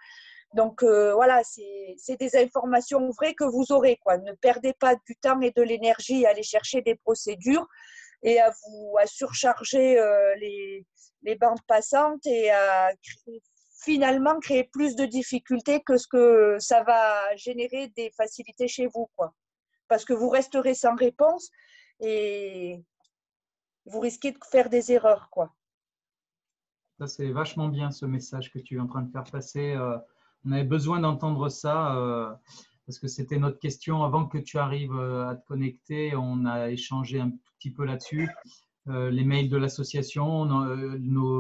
Donc voilà, c'est des informations vraies que vous aurez, quoi. Ne perdez pas du temps et de l'énergie à aller chercher des procédures et à surcharger les bandes passantes et à finalement créer plus de difficultés que ce que ça va générer des facilités chez vous, quoi. Parce que vous resterez sans réponse et vous risquez de faire des erreurs, quoi. Ça, c'est vachement bien ce message que tu es en train de faire passer. On avait besoin d'entendre ça parce que c'était notre question avant que tu arrives à te connecter. On a échangé un tout petit peu là-dessus. Les mails de l'association,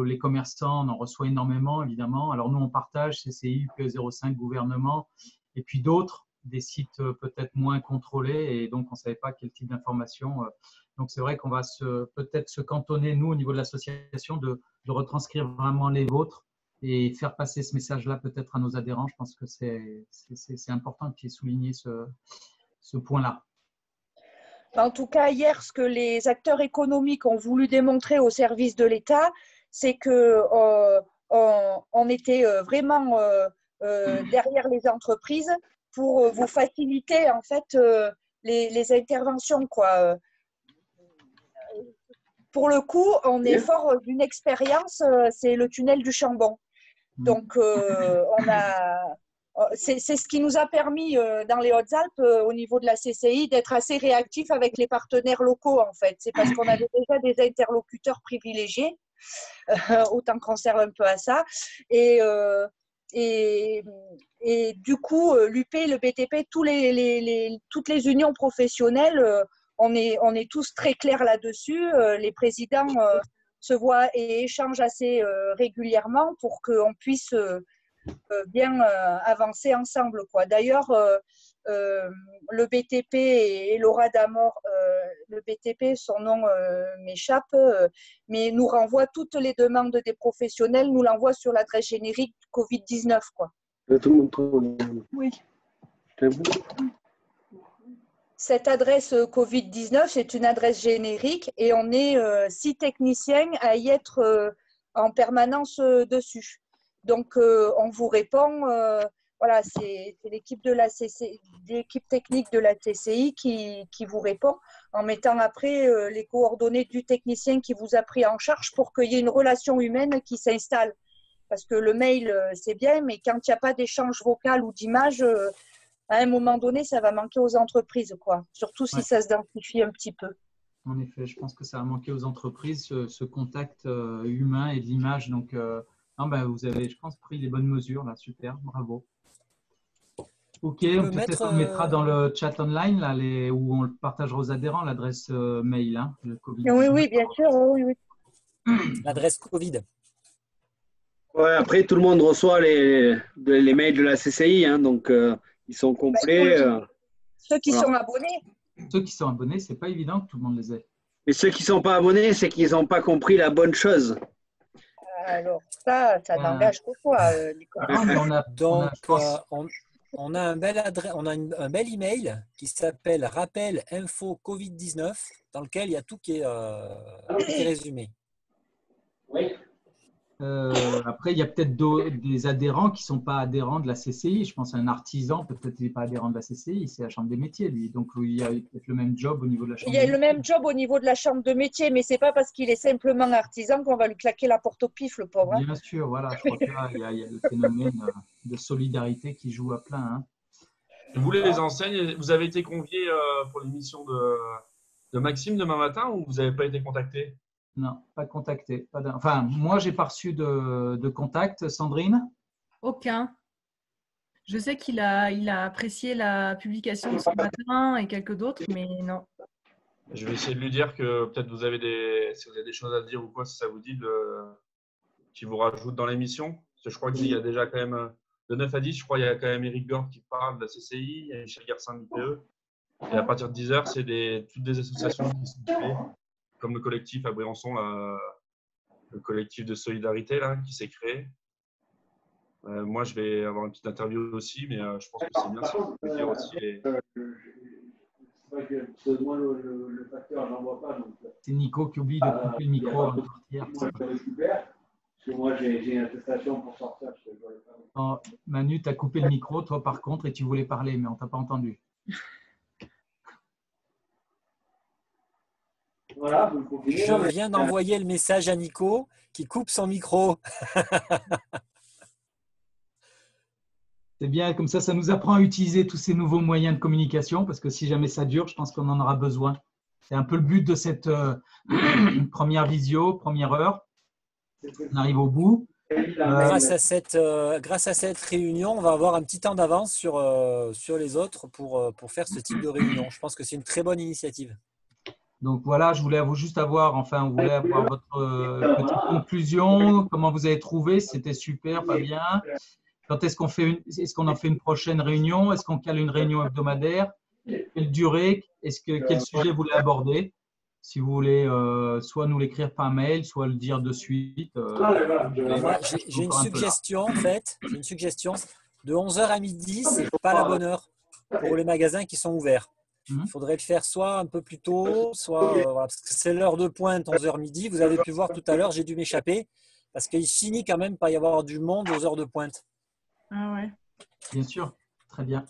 les commerçants, on en reçoit énormément, évidemment. Alors, nous, on partage CCI, PE05, gouvernement, et puis d'autres, des sites peut-être moins contrôlés, et donc on ne savait pas quel type d'information. Donc, c'est vrai qu'on va peut-être se cantonner, nous, au niveau de l'association, de retranscrire vraiment les vôtres et faire passer ce message-là peut-être à nos adhérents. Je pense que c'est important qu'il y ait souligné ce point-là. En tout cas, hier, ce que les acteurs économiques ont voulu démontrer au service de l'État, c'est qu'on était vraiment derrière les entreprises pour vous faciliter en fait les interventions, quoi. Pour le coup, on est fort d'une expérience, c'est le tunnel du Chambon. Donc, c'est ce qui nous a permis dans les Hautes-Alpes, au niveau de la CCI, d'être assez réactifs avec les partenaires locaux, en fait. C'est parce qu'on avait déjà des interlocuteurs privilégiés, autant qu'on serve un peu à ça. Et du coup, l'UP, le BTP, toutes les unions professionnelles, on est tous très clairs là-dessus. Les présidents se voient et échangent assez régulièrement pour qu'on puisse bien avancer ensemble, quoi. D'ailleurs, le BTP et Laura Damor, le BTP, son nom m'échappe, mais nous renvoie toutes les demandes des professionnels, nous l'envoie sur l'adresse générique Covid-19, quoi. Oui. Cette adresse Covid-19, c'est une adresse générique et on est 6 techniciens à y être en permanence dessus. Donc, on vous répond, voilà, c'est l'équipe technique de la TCI qui vous répond en mettant après les coordonnées du technicien qui vous a pris en charge pour qu'il y ait une relation humaine qui s'installe. Parce que le mail, c'est bien, mais quand il n'y a pas d'échange vocal ou d'image, à un moment donné, ça va manquer aux entreprises, quoi. Surtout si ça se dentifie un petit peu. En effet, je pense que ça va manquer aux entreprises, ce contact humain et de l'image. Donc, vous avez, je pense, pris les bonnes mesures, là. Super, bravo. Ok, peut-être on mettra dans le chat online, là, où on le partagera aux adhérents, l'adresse mail, hein, le Covid. Oui, bien sûr, oui. L'adresse Covid. Ouais, après, tout le monde reçoit les mails de la CCI, hein, donc ils sont complets. Ceux qui sont abonnés. Ceux qui sont abonnés, c'est pas évident que tout le monde les ait. Et ceux qui ne sont pas abonnés, c'est qu'ils n'ont pas compris la bonne chose. Alors, ça n'engage que toi, Nicolas. On a un bel email qui s'appelle Rappel Info Covid-19, dans lequel il y a tout qui est résumé. Oui. Après, il y a peut-être des adhérents qui ne sont pas adhérents de la CCI. Je pense à un artisan, peut-être qu'il n'est pas adhérent de la CCI, c'est la Chambre des métiers, lui. Donc, il y a peut-être le même job au niveau de la Chambre des métiers. Il y a le même job au niveau de la Chambre de métier, mais ce n'est pas parce qu'il est simplement artisan qu'on va lui claquer la porte au pif, le pauvre. Bien sûr, voilà. Je crois que là, il y a le phénomène de solidarité qui joue à plein. Hein. Vous les enseignes, vous avez été conviés pour l'émission de Maxime demain matin ou vous n'avez pas été contacté? Non, pas contacté. Enfin, moi, j'ai pas reçu de contact. Sandrine? Aucun. Je sais qu'il a apprécié la publication de ce matin et quelques d'autres, mais non. Je vais essayer de lui dire que peut-être si vous avez des choses à dire ou quoi, si ça vous dit, qu'il vous rajoute dans l'émission. Parce que je crois qu'il y a déjà quand même de 9 à 10, je crois, il y a quand même Eric Gord qui parle de la CCI, il y a Michel Garcin de l'IPE. Et à partir de 10 heures, c'est toutes des associations qui sont créées, comme le collectif à Briançon, le collectif de solidarité là, qui s'est créé. Moi, je vais avoir une petite interview aussi, mais je pense que c'est bien si vous pouvez dire aussi. C'est Nico qui oublie de couper le micro avant de partir. Parce que moi, j'ai une attestation pour sortir. Oh, Manu, tu as coupé le micro, toi par contre, et tu voulais parler, mais on ne t'a pas entendu. Voilà, je viens d'envoyer le message à Nico qui coupe son micro. C'est bien, comme ça nous apprend à utiliser tous ces nouveaux moyens de communication, parce que si jamais ça dure, je pense qu'on en aura besoin. C'est un peu le but de cette première visio, première heure. On arrive au bout. Grâce à cette réunion, on va avoir un petit temps d'avance sur les autres pour faire ce type de réunion. Je pense que c'est une très bonne initiative. Donc voilà, je voulais juste avoir, on voulait avoir votre petite conclusion, comment vous avez trouvé, c'était super, pas bien. Quand est-ce qu'on en fait une prochaine réunion? Est-ce qu'on cale une réunion hebdomadaire? Quelle durée? Quel sujet vous voulez aborder? Si vous voulez soit nous l'écrire par mail, soit le dire de suite. J'ai une suggestion en fait. J'ai une suggestion. De 11h à midi, c'est pas la bonne heure pour les magasins qui sont ouverts. Il faudrait le faire soit un peu plus tôt, soit voilà, parce que c'est l'heure de pointe, 11h midi. Vous avez pu voir tout à l'heure, j'ai dû m'échapper parce qu'il finit quand même par y avoir du monde aux heures de pointe. Ah ouais. Bien sûr, très bien.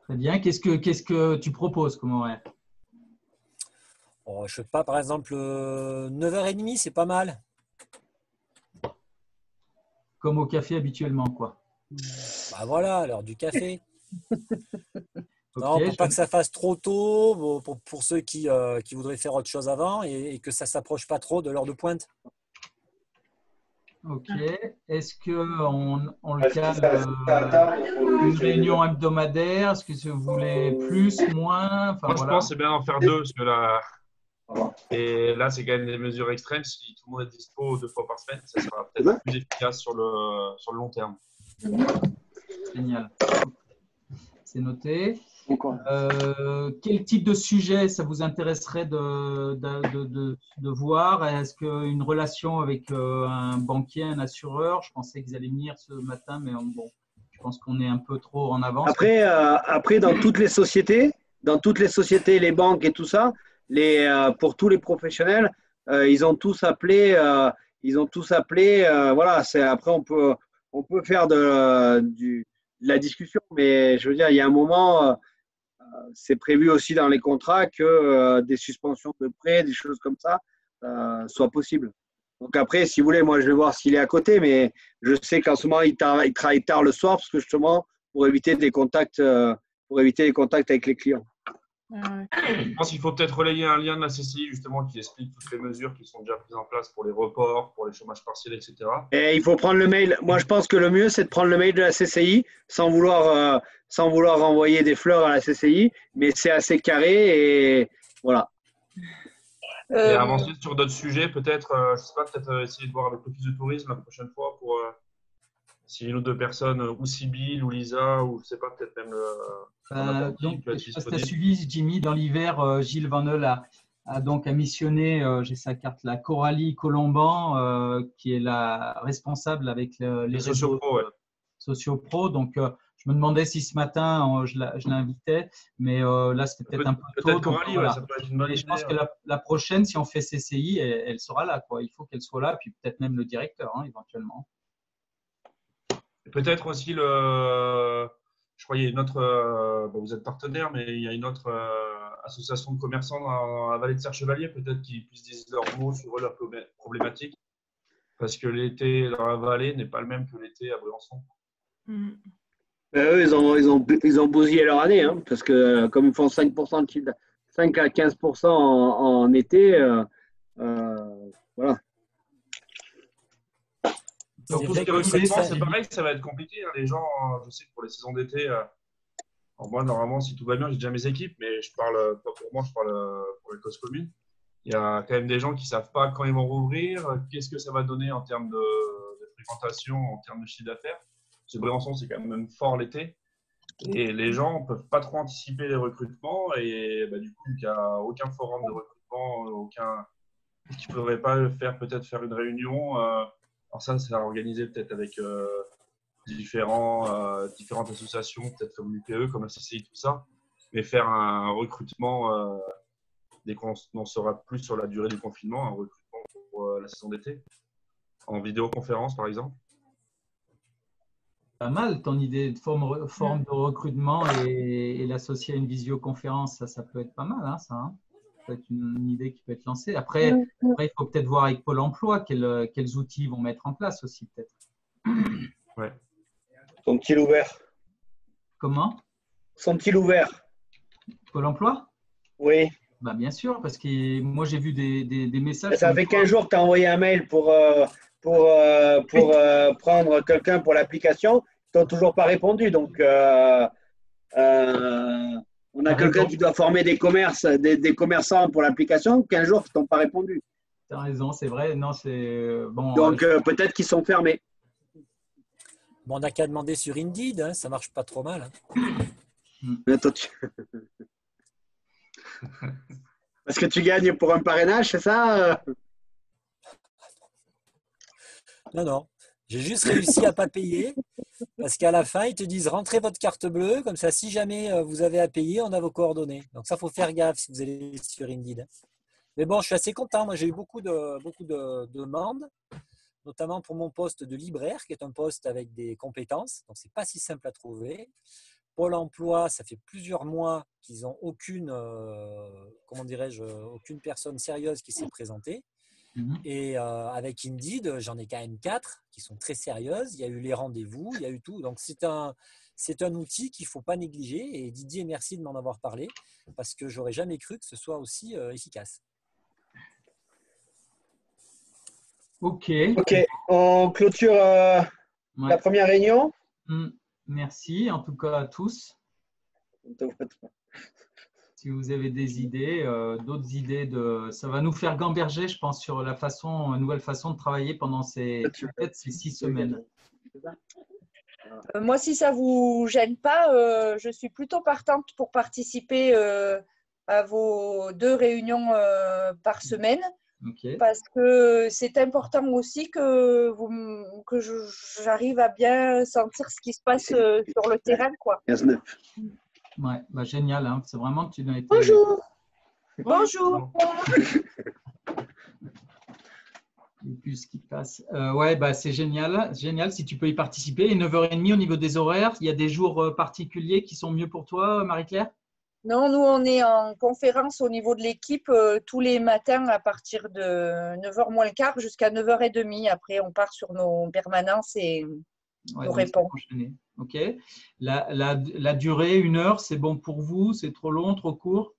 Très bien. Qu'est-ce que tu proposes comme horaire? Je ne sais pas, par exemple, 9h30, c'est pas mal. Comme au café habituellement, quoi. Bah voilà, l'heure du café. Non, Okay, pour pas que ça fasse trop tôt, pour ceux qui voudraient faire autre chose avant et que ça ne s'approche pas trop de l'heure de pointe. Ok. Est-ce qu'on le cale une réunion hebdomadaire? Est-ce que vous voulez plus, moins? Enfin, moi, voilà. je pense que c'est bien d'en faire deux, parce que là, c'est quand même des mesures extrêmes. Si tout le monde est dispo 2 fois par semaine, ça sera peut-être plus efficace sur le long terme. Génial. C'est noté. Quel type de sujet ça vous intéresserait de voir? Est-ce qu'une relation avec un banquier, un assureur? Je pensais qu'ils allaient venir ce matin, mais bon, je pense qu'on est un peu trop en avance. Après dans toutes les sociétés, les banques et tout ça, pour tous les professionnels, ils ont tous appelé. Voilà, après on peut faire de la discussion, mais je veux dire, il y a un moment. C'est prévu aussi dans les contrats que des suspensions de prêts, des choses comme ça, soient possibles. Donc après, si vous voulez, moi je vais voir s'il est à côté, mais je sais qu'en ce moment, il travaille tard le soir, parce que justement, pour éviter les contacts avec les clients. Je pense qu'il faut peut-être relayer un lien de la CCI justement qui explique toutes les mesures qui sont déjà prises en place pour les reports, pour les chômages partiels, etc. Et il faut prendre le mail. Moi, je pense que le mieux, c'est de prendre le mail de la CCI sans vouloir renvoyer des fleurs à la CCI, mais c'est assez carré et voilà. Et avancer sur d'autres sujets, peut-être, je sais pas, peut-être essayer de voir avec l'Office de tourisme la prochaine fois pour si une ou deux personnes, ou Sybille, ou Lisa, ou je sais pas, peut-être même donc, je sais pas si tu as suivi, Jimmy, dans l'hiver, Gilles Van Heul a missionné, j'ai sa carte là, Coralie Colomban, qui est la responsable avec les réseaux sociopro. Donc, je me demandais si ce matin, je l'invitais, mais là, c'était peut-être un peu tôt. Coralie, voilà. Ça peut être une bonne idée. Je pense que la prochaine, si on fait CCI, elle sera là, quoi. Il faut qu'elle soit là, puis peut-être même le directeur, éventuellement. Peut-être aussi je crois qu'il y a une autre, vous êtes partenaire, mais il y a une autre association de commerçants dans la vallée de Serre-Chevalier, peut-être qu'ils puissent dire leur mot sur leurs problématiques, parce que l'été dans la vallée n'est pas le même que l'été à Briançon. Eux, ils ont bousillé leur année, parce que comme ils font 5% de chiffre, 5 à 15% en été, voilà. Donc, pour ce qui est recrutement, c'est pareil, ça va être compliqué. Les gens, je sais que pour les saisons d'été, moi, normalement, si tout va bien, j'ai déjà mes équipes, mais je parle pas pour moi, je parle pour les causes communes. Il y a quand même des gens qui ne savent pas quand ils vont rouvrir, qu'est-ce que ça va donner en termes de fréquentation en termes de chiffre d'affaires. Parce que Briançon, c'est quand même fort l'été. Et les gens ne peuvent pas trop anticiper les recrutements. Et du coup, il n'y a aucun forum de recrutement, qui ne pourrait pas peut-être faire une réunion. Alors ça, c'est à organiser peut-être avec différentes associations, peut-être comme l'UPE, comme la CCI, tout ça. Mais faire un recrutement, dès qu'on en saura plus sur la durée du confinement, un recrutement pour la saison d'été, en vidéoconférence par exemple. Pas mal ton idée de forme de recrutement et l'associer à une visioconférence, ça peut être pas mal, hein, ça. Hein. Ça peut être une idée qui peut être lancée. Après il faut peut-être voir avec Pôle emploi quels outils ils vont mettre en place aussi, peut-être. Ouais. Sont-ils ouverts? Comment? Sont-ils ouverts? Pôle emploi? Oui. Bien sûr, parce que moi j'ai vu des messages. Ça fait 15 jours que tu as envoyé un mail pour prendre quelqu'un pour l'application. Ils n'ont toujours pas répondu. Donc, on a quelqu'un qui doit former des commerçants pour l'application. 15 jours qu'ils n'ont pas répondu. Tu as raison, c'est vrai. Non, bon. Donc, peut-être qu'ils sont fermés. Bon, on n'a qu'à demander sur Indeed, hein, ça marche pas trop mal. Hein. Attends, Parce que tu gagnes pour un parrainage, c'est ça? Non. J'ai juste réussi à ne pas payer parce qu'à la fin, ils te disent rentrez votre carte bleue. Comme ça, si jamais vous avez à payer, on a vos coordonnées. Donc ça, il faut faire gaffe si vous allez sur Indeed. Mais bon, je suis assez content. Moi, j'ai eu beaucoup de demandes, notamment pour mon poste de libraire, qui est un poste avec des compétences. Donc, ce n'est pas si simple à trouver. Pôle emploi, ça fait plusieurs mois qu'ils n'ont aucune personne sérieuse qui s'est présentée. Et avec Indeed, j'en ai quand même 4 qui sont très sérieuses. Il y a eu les rendez-vous, il y a eu tout. Donc, c'est un outil qu'il ne faut pas négliger. Et Didier, merci de m'en avoir parlé parce que je n'aurais jamais cru que ce soit aussi efficace. Ok, on clôture la première réunion. Merci en tout cas à tous. Si vous avez des idées, d'autres idées, ça va nous faire gamberger, je pense, sur une nouvelle façon de travailler pendant ces 6 semaines. Moi, si ça ne vous gêne pas, je suis plutôt partante pour participer à vos 2 réunions par semaine. Okay. Parce que c'est important aussi que j'arrive à bien sentir ce qui se passe sur le terrain, quoi. Ouais, génial, hein. C'est vraiment tu as été. Bonjour. Bonjour. Et puis ce qui passe. C'est génial, si tu peux y participer. Et 9h30 au niveau des horaires, il y a des jours particuliers qui sont mieux pour toi, Marie-Claire? Non, nous, on est en conférence au niveau de l'équipe tous les matins à partir de 9h moins le quart jusqu'à 9h30. Après, on part sur nos permanences et nos réponses. Ok. La durée, 1 heure, c'est bon pour vous? C'est trop long, trop court?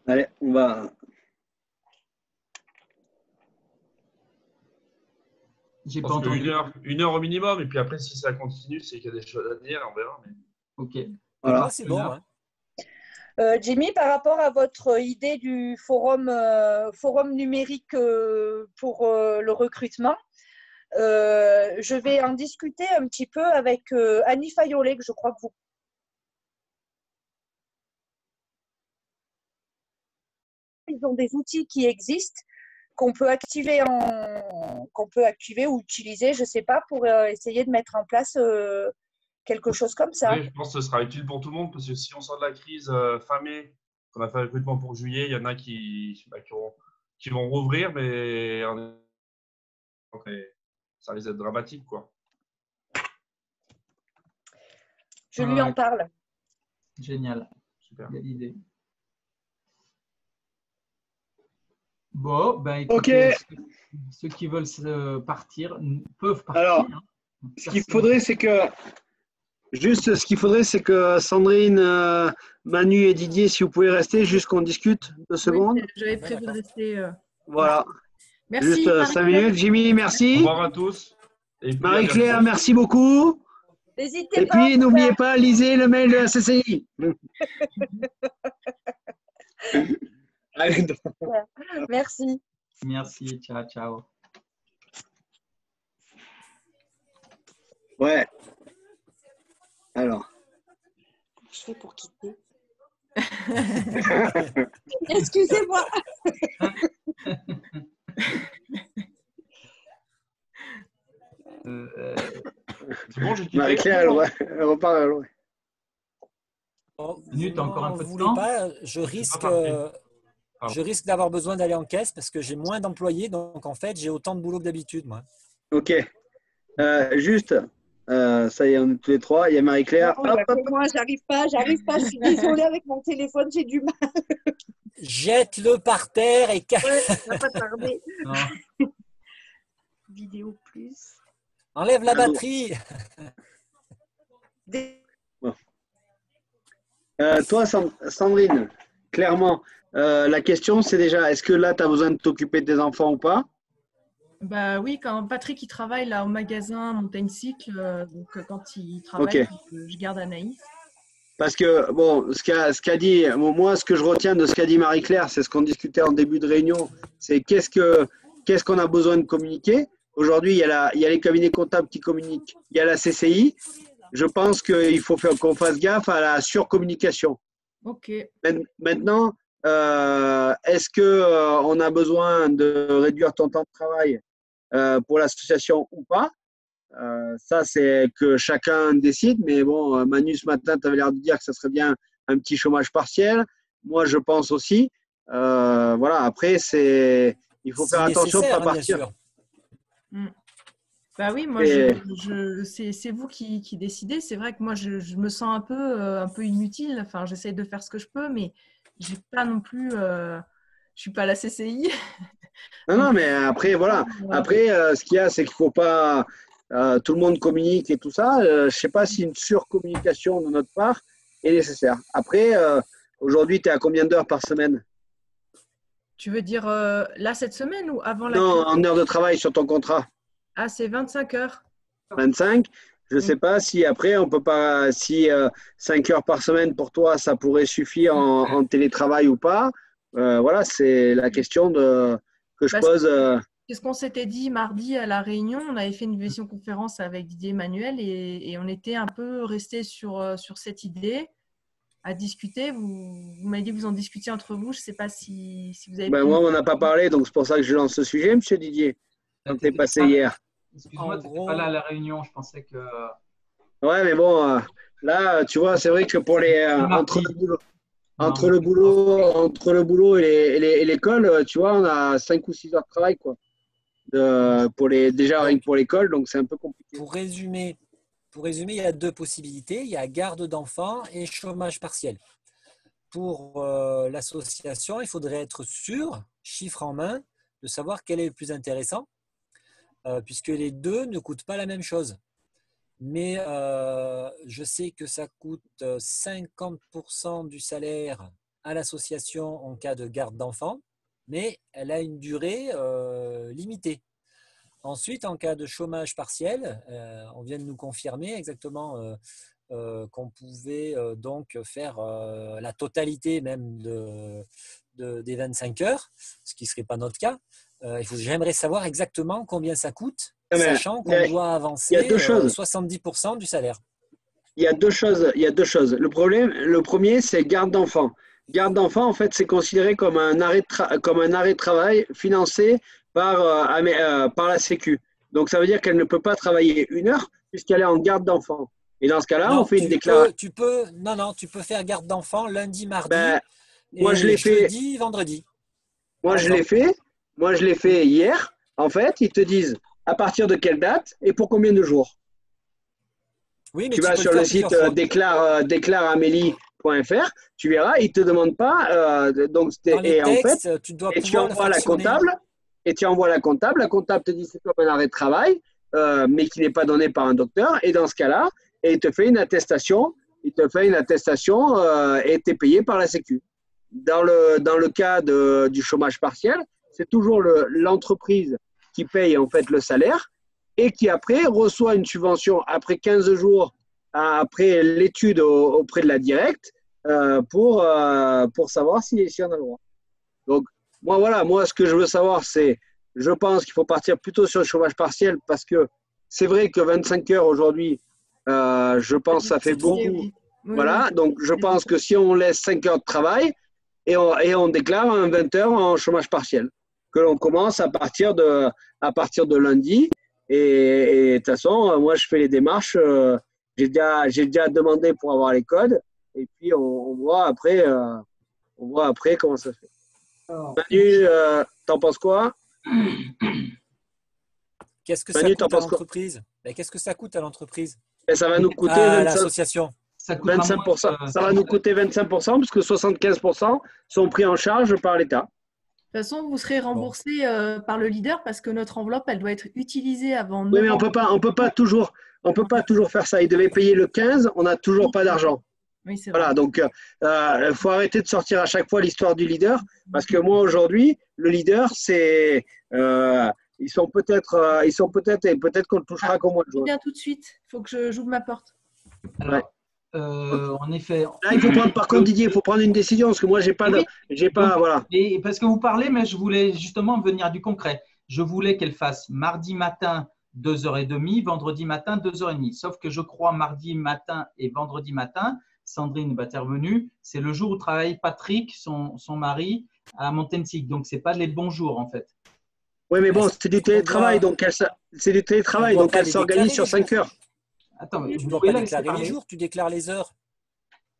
Allez, on va… J'ai pas entendu. Une heure au minimum. Et puis après, si ça continue, c'est qu'il y a des choses à dire. On verra. Mais… Ok. Voilà, c'est bon. Hein. Jimmy, par rapport à votre idée du forum numérique pour le recrutement, je vais en discuter un petit peu avec Annie Fayolet, que je crois que vous… Ils ont des outils qui existent qu'on peut activer ou utiliser, je ne sais pas, pour essayer de mettre en place quelque chose comme ça. Oui, je pense que ce sera utile pour tout le monde parce que si on sort de la crise fin mai, qu'on a fait le recrutement pour juillet, il y en a qui vont rouvrir, mais ça risque d'être dramatique, quoi. Je lui en parle. Génial. Super. Belle idée. Bon, écoutez, ceux qui veulent partir peuvent partir. Alors, ce qu'il faudrait, c'est que Sandrine, Manu et Didier, si vous pouvez rester, juste qu'on discute 2 secondes. Oui, j'avais prévu de rester. Voilà. Merci. Juste 5 minutes. Jimmy, merci. Au revoir à tous. Marie-Claire, merci beaucoup. N'hésitez pas. Et puis, n'oubliez pas, lisez le mail de la CCI. Merci. Merci. Ciao, ciao. Ouais. Alors. Je fais pour quitter. Excusez-moi. C'est bon, j'ai quitté. Marie-Claire, elle repart à loin. Minute, encore un peu de voulez temps. pas, Pardon. je risque d'avoir besoin d'aller en caisse parce que j'ai moins d'employés, donc en fait j'ai autant de boulot que d'habitude, moi. Ok. Juste, ça y est, on est tous les trois. Il y a Marie-Claire. Non, moi, j'arrive pas. Je suis désolée avec mon téléphone, j'ai du mal. Jette-le par terre et Ouais, ça va pas tarder. Non. Vidéo plus. enlève la Allô. batterie. Toi, Sandrine, clairement, la question, c'est déjà, est-ce que là, tu as besoin de t'occuper de tes enfants ou pas? Bah oui, quand Patrick il travaille là au magasin Montagne Cycle, donc quand il travaille, Ok. je garde Anaïs. Parce que, bon, ce qu'a dit, bon, moi, ce que je retiens de ce qu'a dit Marie-Claire, c'est ce qu'on discutait en début de réunion, c'est qu'est-ce qu'on a besoin de communiquer. Aujourd'hui, il y a les cabinets comptables qui communiquent, il y a la CCI. Je pense qu'il faut qu'on fasse gaffe à la surcommunication. Ok. Maintenant, est-ce qu'on a besoin de réduire ton temps de travail pour l'association ou pas? Ça, c'est que chacun décide. Mais bon, Manu, ce matin, tu avais l'air de dire que ça serait bien un petit chômage partiel. Moi, je pense aussi. Voilà, après, il faut faire attention de ne pas Bien partir. sûr. Bah oui, moi, Et- c'est vous qui décidez. C'est vrai que moi, je me sens un peu inutile. Enfin, j'essaie de faire ce que je peux, mais j'ai pas non plus. Je suis pas à la CCI. Non, mais après, voilà. Après, ce qu'il y a, c'est qu'il ne faut pas. Tout le monde communique et tout ça. Je ne sais pas si une surcommunication de notre part est nécessaire. Après, aujourd'hui, tu es à combien d'heures par semaine? Tu veux dire là cette semaine ou avant la Non, crise? en heures de travail sur ton contrat. Ah, c'est 25 heures. 25. Je ne sais pas si après, on peut pas. Si 5 heures par semaine pour toi, ça pourrait suffire en télétravail ou pas. Voilà, c'est la question que je Parce pose. C'est ce qu'on s'était dit mardi à la réunion. On avait fait une visioconférence avec Didier Emmanuel et on était un peu resté sur cette idée à discuter. Vous m'avez dit que vous en discutiez entre vous. Je ne sais pas si vous avez Ben, pu- moi, on n'en a pas parlé, donc c'est pour ça que je lance ce sujet, monsieur Didier. Quand tu es passé hier. Excuse-moi, En tu n'étais gros- pas là à la réunion. Je pensais que. Ouais, mais bon, là, tu vois, c'est vrai que pour les Mardi. entre le boulot et l'école, tu vois, on a 5 ou 6 heures de travail, quoi. Déjà rien que pour l'école, donc c'est un peu compliqué. Pour résumer, il y a deux possibilités. Il y a garde d'enfants et chômage partiel. Pour l'association, il faudrait être sûr, chiffre en main, de savoir quel est le plus intéressant, puisque les deux ne coûtent pas la même chose. Mais je sais que ça coûte 50% du salaire à l'association en cas de garde d'enfants, mais elle a une durée limitée. Ensuite, en cas de chômage partiel, on vient de nous confirmer exactement qu'on pouvait donc faire la totalité même des 25 heures, ce qui ne serait pas notre cas. J'aimerais savoir exactement combien ça coûte, Ah, mais sachant qu'on doit avancer il y a deux choses. 70% du salaire. Il y a deux choses. Le premier, c'est garde d'enfant. Garde d'enfant, en fait, c'est considéré comme un arrêt de travail financé par la Sécu. Donc, ça veut dire qu'elle ne peut pas travailler 1 heure puisqu'elle est en garde d'enfant. Et dans ce cas-là, on fait une déclaration. Tu peux faire garde d'enfant lundi, mardi, Ben, et moi, je l'ai fait. jeudi, vendredi. Moi, je l'ai fait hier. En fait, ils te disent à partir de quelle date et pour combien de jours. Oui, mais Tu vas peux sur faire le site plusieurs fois. déclareamélie.fr, tu verras, ils ne te demandent pas. Dans les et en fait, textes, tu dois et tu pouvoir le envoies la fractionner. comptable. La comptable te dit c'est comme un arrêt de travail, mais qui n'est pas donné par un docteur. Et dans ce cas-là, il te fait une attestation. Et tu es payé par la Sécu. Dans le cas du chômage partiel, c'est toujours l'entreprise qui paye en fait le salaire et qui après reçoit une subvention après 15 jours après l'étude auprès de la directe pour savoir si on a le droit. Donc, moi, ce que je veux savoir, je pense qu'il faut partir plutôt sur le chômage partiel parce que c'est vrai que 25 heures aujourd'hui, je pense que ça fait beaucoup. Oui. Voilà, donc je pense que si on laisse 5 heures de travail et on déclare un 20 heures en chômage partiel, que l'on commence à partir de lundi. Et de toute façon, moi, je fais les démarches. J'ai déjà demandé pour avoir les codes. Et puis, on voit après comment ça se fait. Alors, Manu, t'en penses quoi? Qu'est-ce que ça Manu, coûte t'en à penses quoi? l'entreprise? Qu'est-ce que ça coûte à l'entreprise? Et ça va nous coûter À 25%. l'association. ça coûtera 25%. moins, Ça va nous coûter 25% puisque 75% sont pris en charge par l'État. De toute façon, vous serez remboursé par le leader parce que notre enveloppe, elle doit être utilisée avant Oui, mais novembre. on peut pas toujours faire ça. Il devait payer le 15, on n'a toujours pas d'argent. Oui, c'est Voilà, vrai. donc il faut arrêter de sortir à chaque fois l'histoire du leader, parce que moi aujourd'hui, le leader, c'est ils sont peut-être et peut-être qu'on le touchera qu'au mois de Je juin. viens tout de suite. Il faut que j'ouvre ma porte. Alors, en effet. Là, il faut prendre, par contre, Didier, il faut prendre une décision, parce que moi, j'ai pas, Oui. voilà. Et parce que vous parlez, mais je voulais justement venir du concret. Je voulais qu'elle fasse mardi matin 2h30, vendredi matin 2h30. Sauf que je crois mardi matin et vendredi matin, Sandrine est intervenue, c'est le jour où travaille Patrick, son mari, à Montensig. Donc, ce n'est pas les bons jours, en fait. Oui, mais bon, c'est du télétravail, donc elle s'organise sur 5 heures. Attends, mais Tu vous ne dois pouvez pas la laisser déclarer les parler. jours, tu déclares les heures.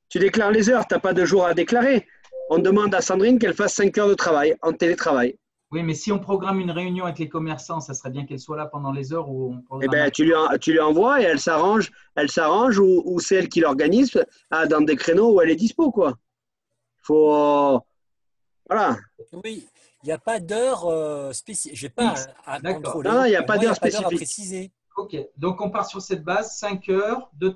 Tu déclares les heures, tu n'as pas de jour à déclarer. On demande à Sandrine qu'elle fasse 5 heures de travail, en télétravail. Oui, mais si on programme une réunion avec les commerçants, ça serait bien qu'elle soit là pendant les heures où on Eh programme. ben, tu lui envoies et elle s'arrange ou c'est elle qui l'organise dans des créneaux où elle est dispo, quoi. Faut, voilà. Oui, il n'y a pas d'heure spécifique. Je n'ai pas à D'accord. contrôler. Non, il n'y a Pour pas moi, il y d'heure pas d'heure à spécifique. préciser. Ok, donc on part sur cette base, 5 heures de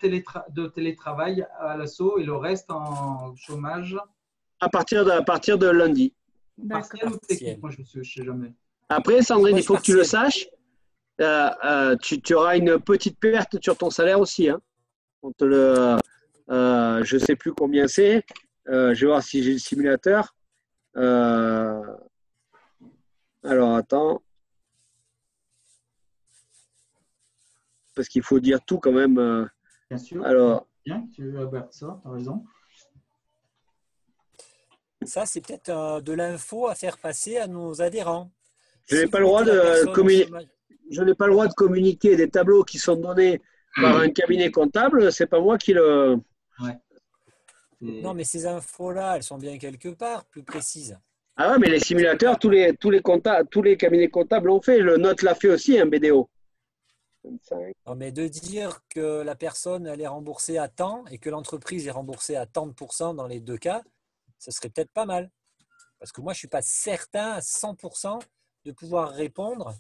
télétravail à l'assaut et le reste en chômage À partir de lundi. D'accord. partiel ou technique. Moi, je ne sais jamais. Après, Sandrine, Moi, il faut que tu le saches. Tu auras une petite perte sur ton salaire aussi, hein. Je ne sais plus combien c'est. Je vais voir si j'ai le simulateur. Alors, attends. Parce qu'il faut dire tout quand même. Bien sûr. Alors, Bien, tu veux avoir ça, tu as raison. Ça, c'est peut-être de l'info à faire passer à nos adhérents. je n'ai Si pas vous le droit mettez la de personne au communiquer. chômage- Je n'ai pas le droit de communiquer des tableaux qui sont donnés par un cabinet comptable. C'est pas moi qui le. Non, mais ces infos-là, elles sont bien quelque part plus précises. Ah ouais, mais les simulateurs, tous les cabinets comptables l'ont fait. Le Note l'a fait aussi, un BDO. 25. Non, mais de dire que la personne elle est remboursée à temps et que l'entreprise est remboursée à tant de pourcents dans les deux cas, ce serait peut-être pas mal. Parce que moi, je ne suis pas certain à 100% de pouvoir répondre,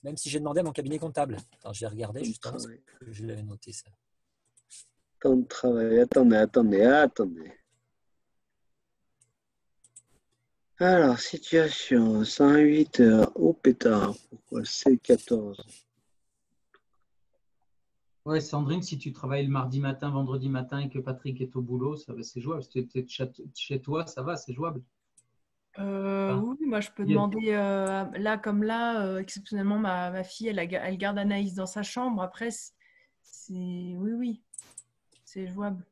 même si j'ai demandé à mon cabinet comptable. Attends, je vais regarder justement, parce que je l'avais noté ça. Temps de travail. Attendez. Alors, situation, 108 heures. Oh pétard, pourquoi c'est 14? Ouais, Sandrine, si tu travailles le mardi matin, vendredi matin et que Patrick est au boulot, c'est jouable. Si tu es chez toi, ça va, c'est jouable. Oui, moi je peux demander là comme là, exceptionnellement ma fille, elle garde Anaïs dans sa chambre. Après, oui, c'est jouable.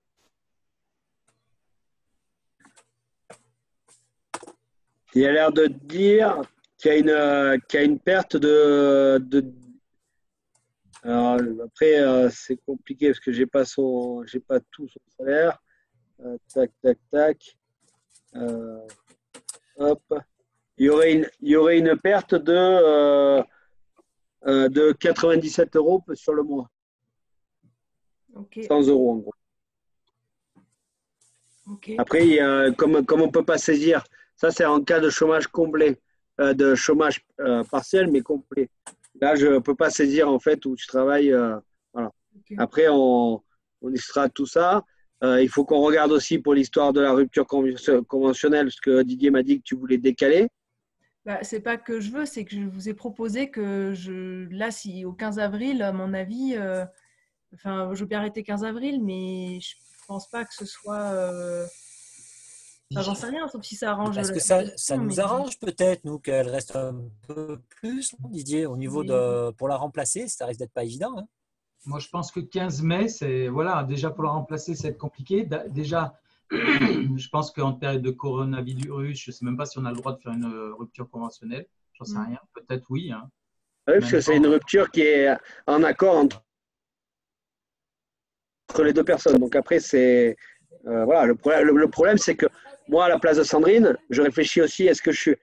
Il a l'air de dire qu'il y a une perte de. Alors, après, c'est compliqué parce que j'ai pas tout son salaire. Tac. Hop. Il y aurait une perte de 97 € sur le mois. Okay. 100 € en gros. Okay. Après, comme on ne peut pas saisir, ça c'est en cas de chômage complet, de chômage partiel mais complet. Là, je ne peux pas saisir en fait où tu travailles. Voilà. Okay. Après, on listera tout ça. Il faut qu'on regarde aussi pour l'histoire de la rupture conventionnelle, parce que Didier m'a dit que tu voulais décaler. Bah, c'est pas que je veux, c'est que je vous ai proposé que là, si au 15 avril, à mon avis, je vais arrêter 15 avril, mais je pense pas que ce soit Enfin, j'en sais rien, sauf si ça arrange. Est-ce que ça mais- nous arrange peut-être, nous, qu'elle reste un peu plus, non, Didier, au niveau pour la remplacer, ça risque d'être pas évident. Hein. Moi, je pense que 15 mai, c'est voilà, déjà pour la remplacer, c'est compliqué. Déjà, je pense qu'en période de coronavirus, je ne sais même pas si on a le droit de faire une rupture conventionnelle. J'en sais rien. Peut-être oui. Hein. Oui, parce que c'est une rupture qui est en accord entre les deux personnes. Donc après, c'est voilà, le problème, c'est que moi, à la place de Sandrine, je réfléchis aussi, est-ce que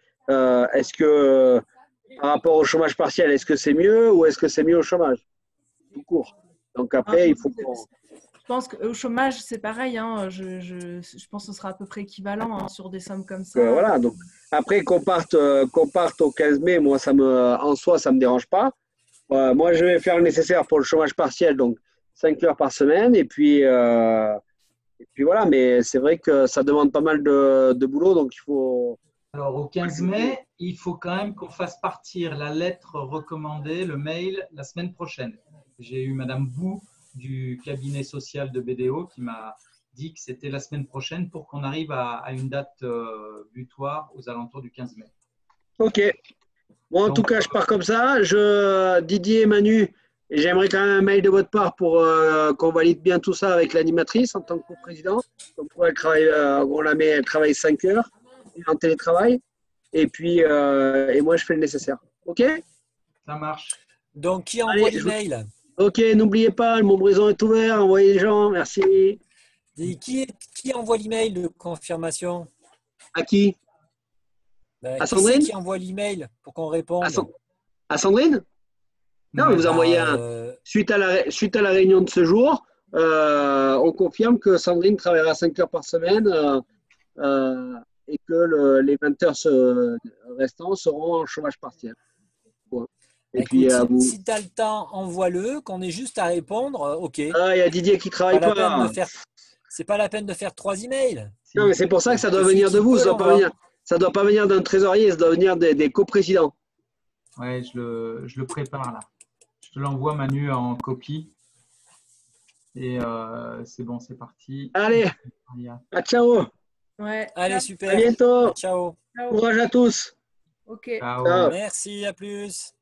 par rapport au chômage partiel, est-ce que c'est mieux ou est-ce que c'est mieux au chômage tout court. Donc après, il faut qu'on… Je pense qu'au chômage, c'est pareil. Hein. Je pense que ce sera à peu près équivalent hein, sur des sommes comme ça. Voilà, donc après qu'on parte au 15 mai, moi, en soi, ça ne me dérange pas. Moi, je vais faire le nécessaire pour le chômage partiel, donc 5 heures par semaine. Et puis voilà, mais c'est vrai que ça demande pas mal de boulot, donc il faut… Alors, au 15 mai, il faut quand même qu'on fasse partir la lettre recommandée, le mail, la semaine prochaine. J'ai eu Madame Bou du cabinet social de BDO qui m'a dit que c'était la semaine prochaine pour qu'on arrive à une date butoir aux alentours du 15 mai. Ok. Bon, en tout cas, je pars comme ça. Didier et Manu, j'aimerais quand même un mail de votre part pour qu'on valide bien tout ça avec l'animatrice en tant que président. Comme quoi, elle travaille 5 heures en télétravail. Et puis, et moi, je fais le nécessaire. Ok? Ça marche. Donc, qui envoie l'email? Ok, n'oubliez pas, le Montbrison est ouvert. Envoyez les gens. Merci. Et qui envoie l'email de confirmation? À qui? À Sandrine? Qui envoie l'email pour qu'on réponde? À Sandrine? Non, vous envoyez suite à la réunion de ce jour, on confirme que Sandrine travaillera 5 heures par semaine et que les 20 heures restants seront en chômage partiel. Bon. Et écoute, puis, si tu as le temps, envoie-le, qu'on ait juste à répondre, ok. Ah, il y a Didier qui travaille pas. C'est pas la peine de faire 3 emails. Non, mais c'est pour ça que ça doit venir de vous, ça doit pas venir d'un trésorier, ça doit venir des coprésidents. Ouais, je le prépare là. Je te l'envoie, Manu, en copie. Et c'est bon, c'est parti. Allez, ciao. Ouais. Allez, super. À bientôt. Ciao. Courage à tous. Ok. Ciao. Merci, à plus.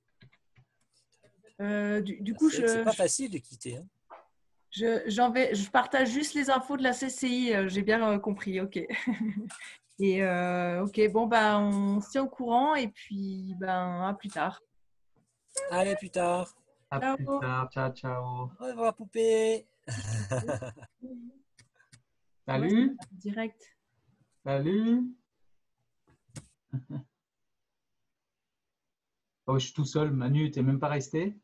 Du coup, c'est pas facile de quitter. Hein. Je partage juste les infos de la CCI. J'ai bien compris. Ok. Et ok, bon, ben, on se tient au courant et puis à plus tard. Allez, plus tard. À plus tard. Ciao, ciao. Au revoir, poupée. Salut. Ouais, direct. Salut. Oh, je suis tout seul. Manu, tu n'es même pas resté?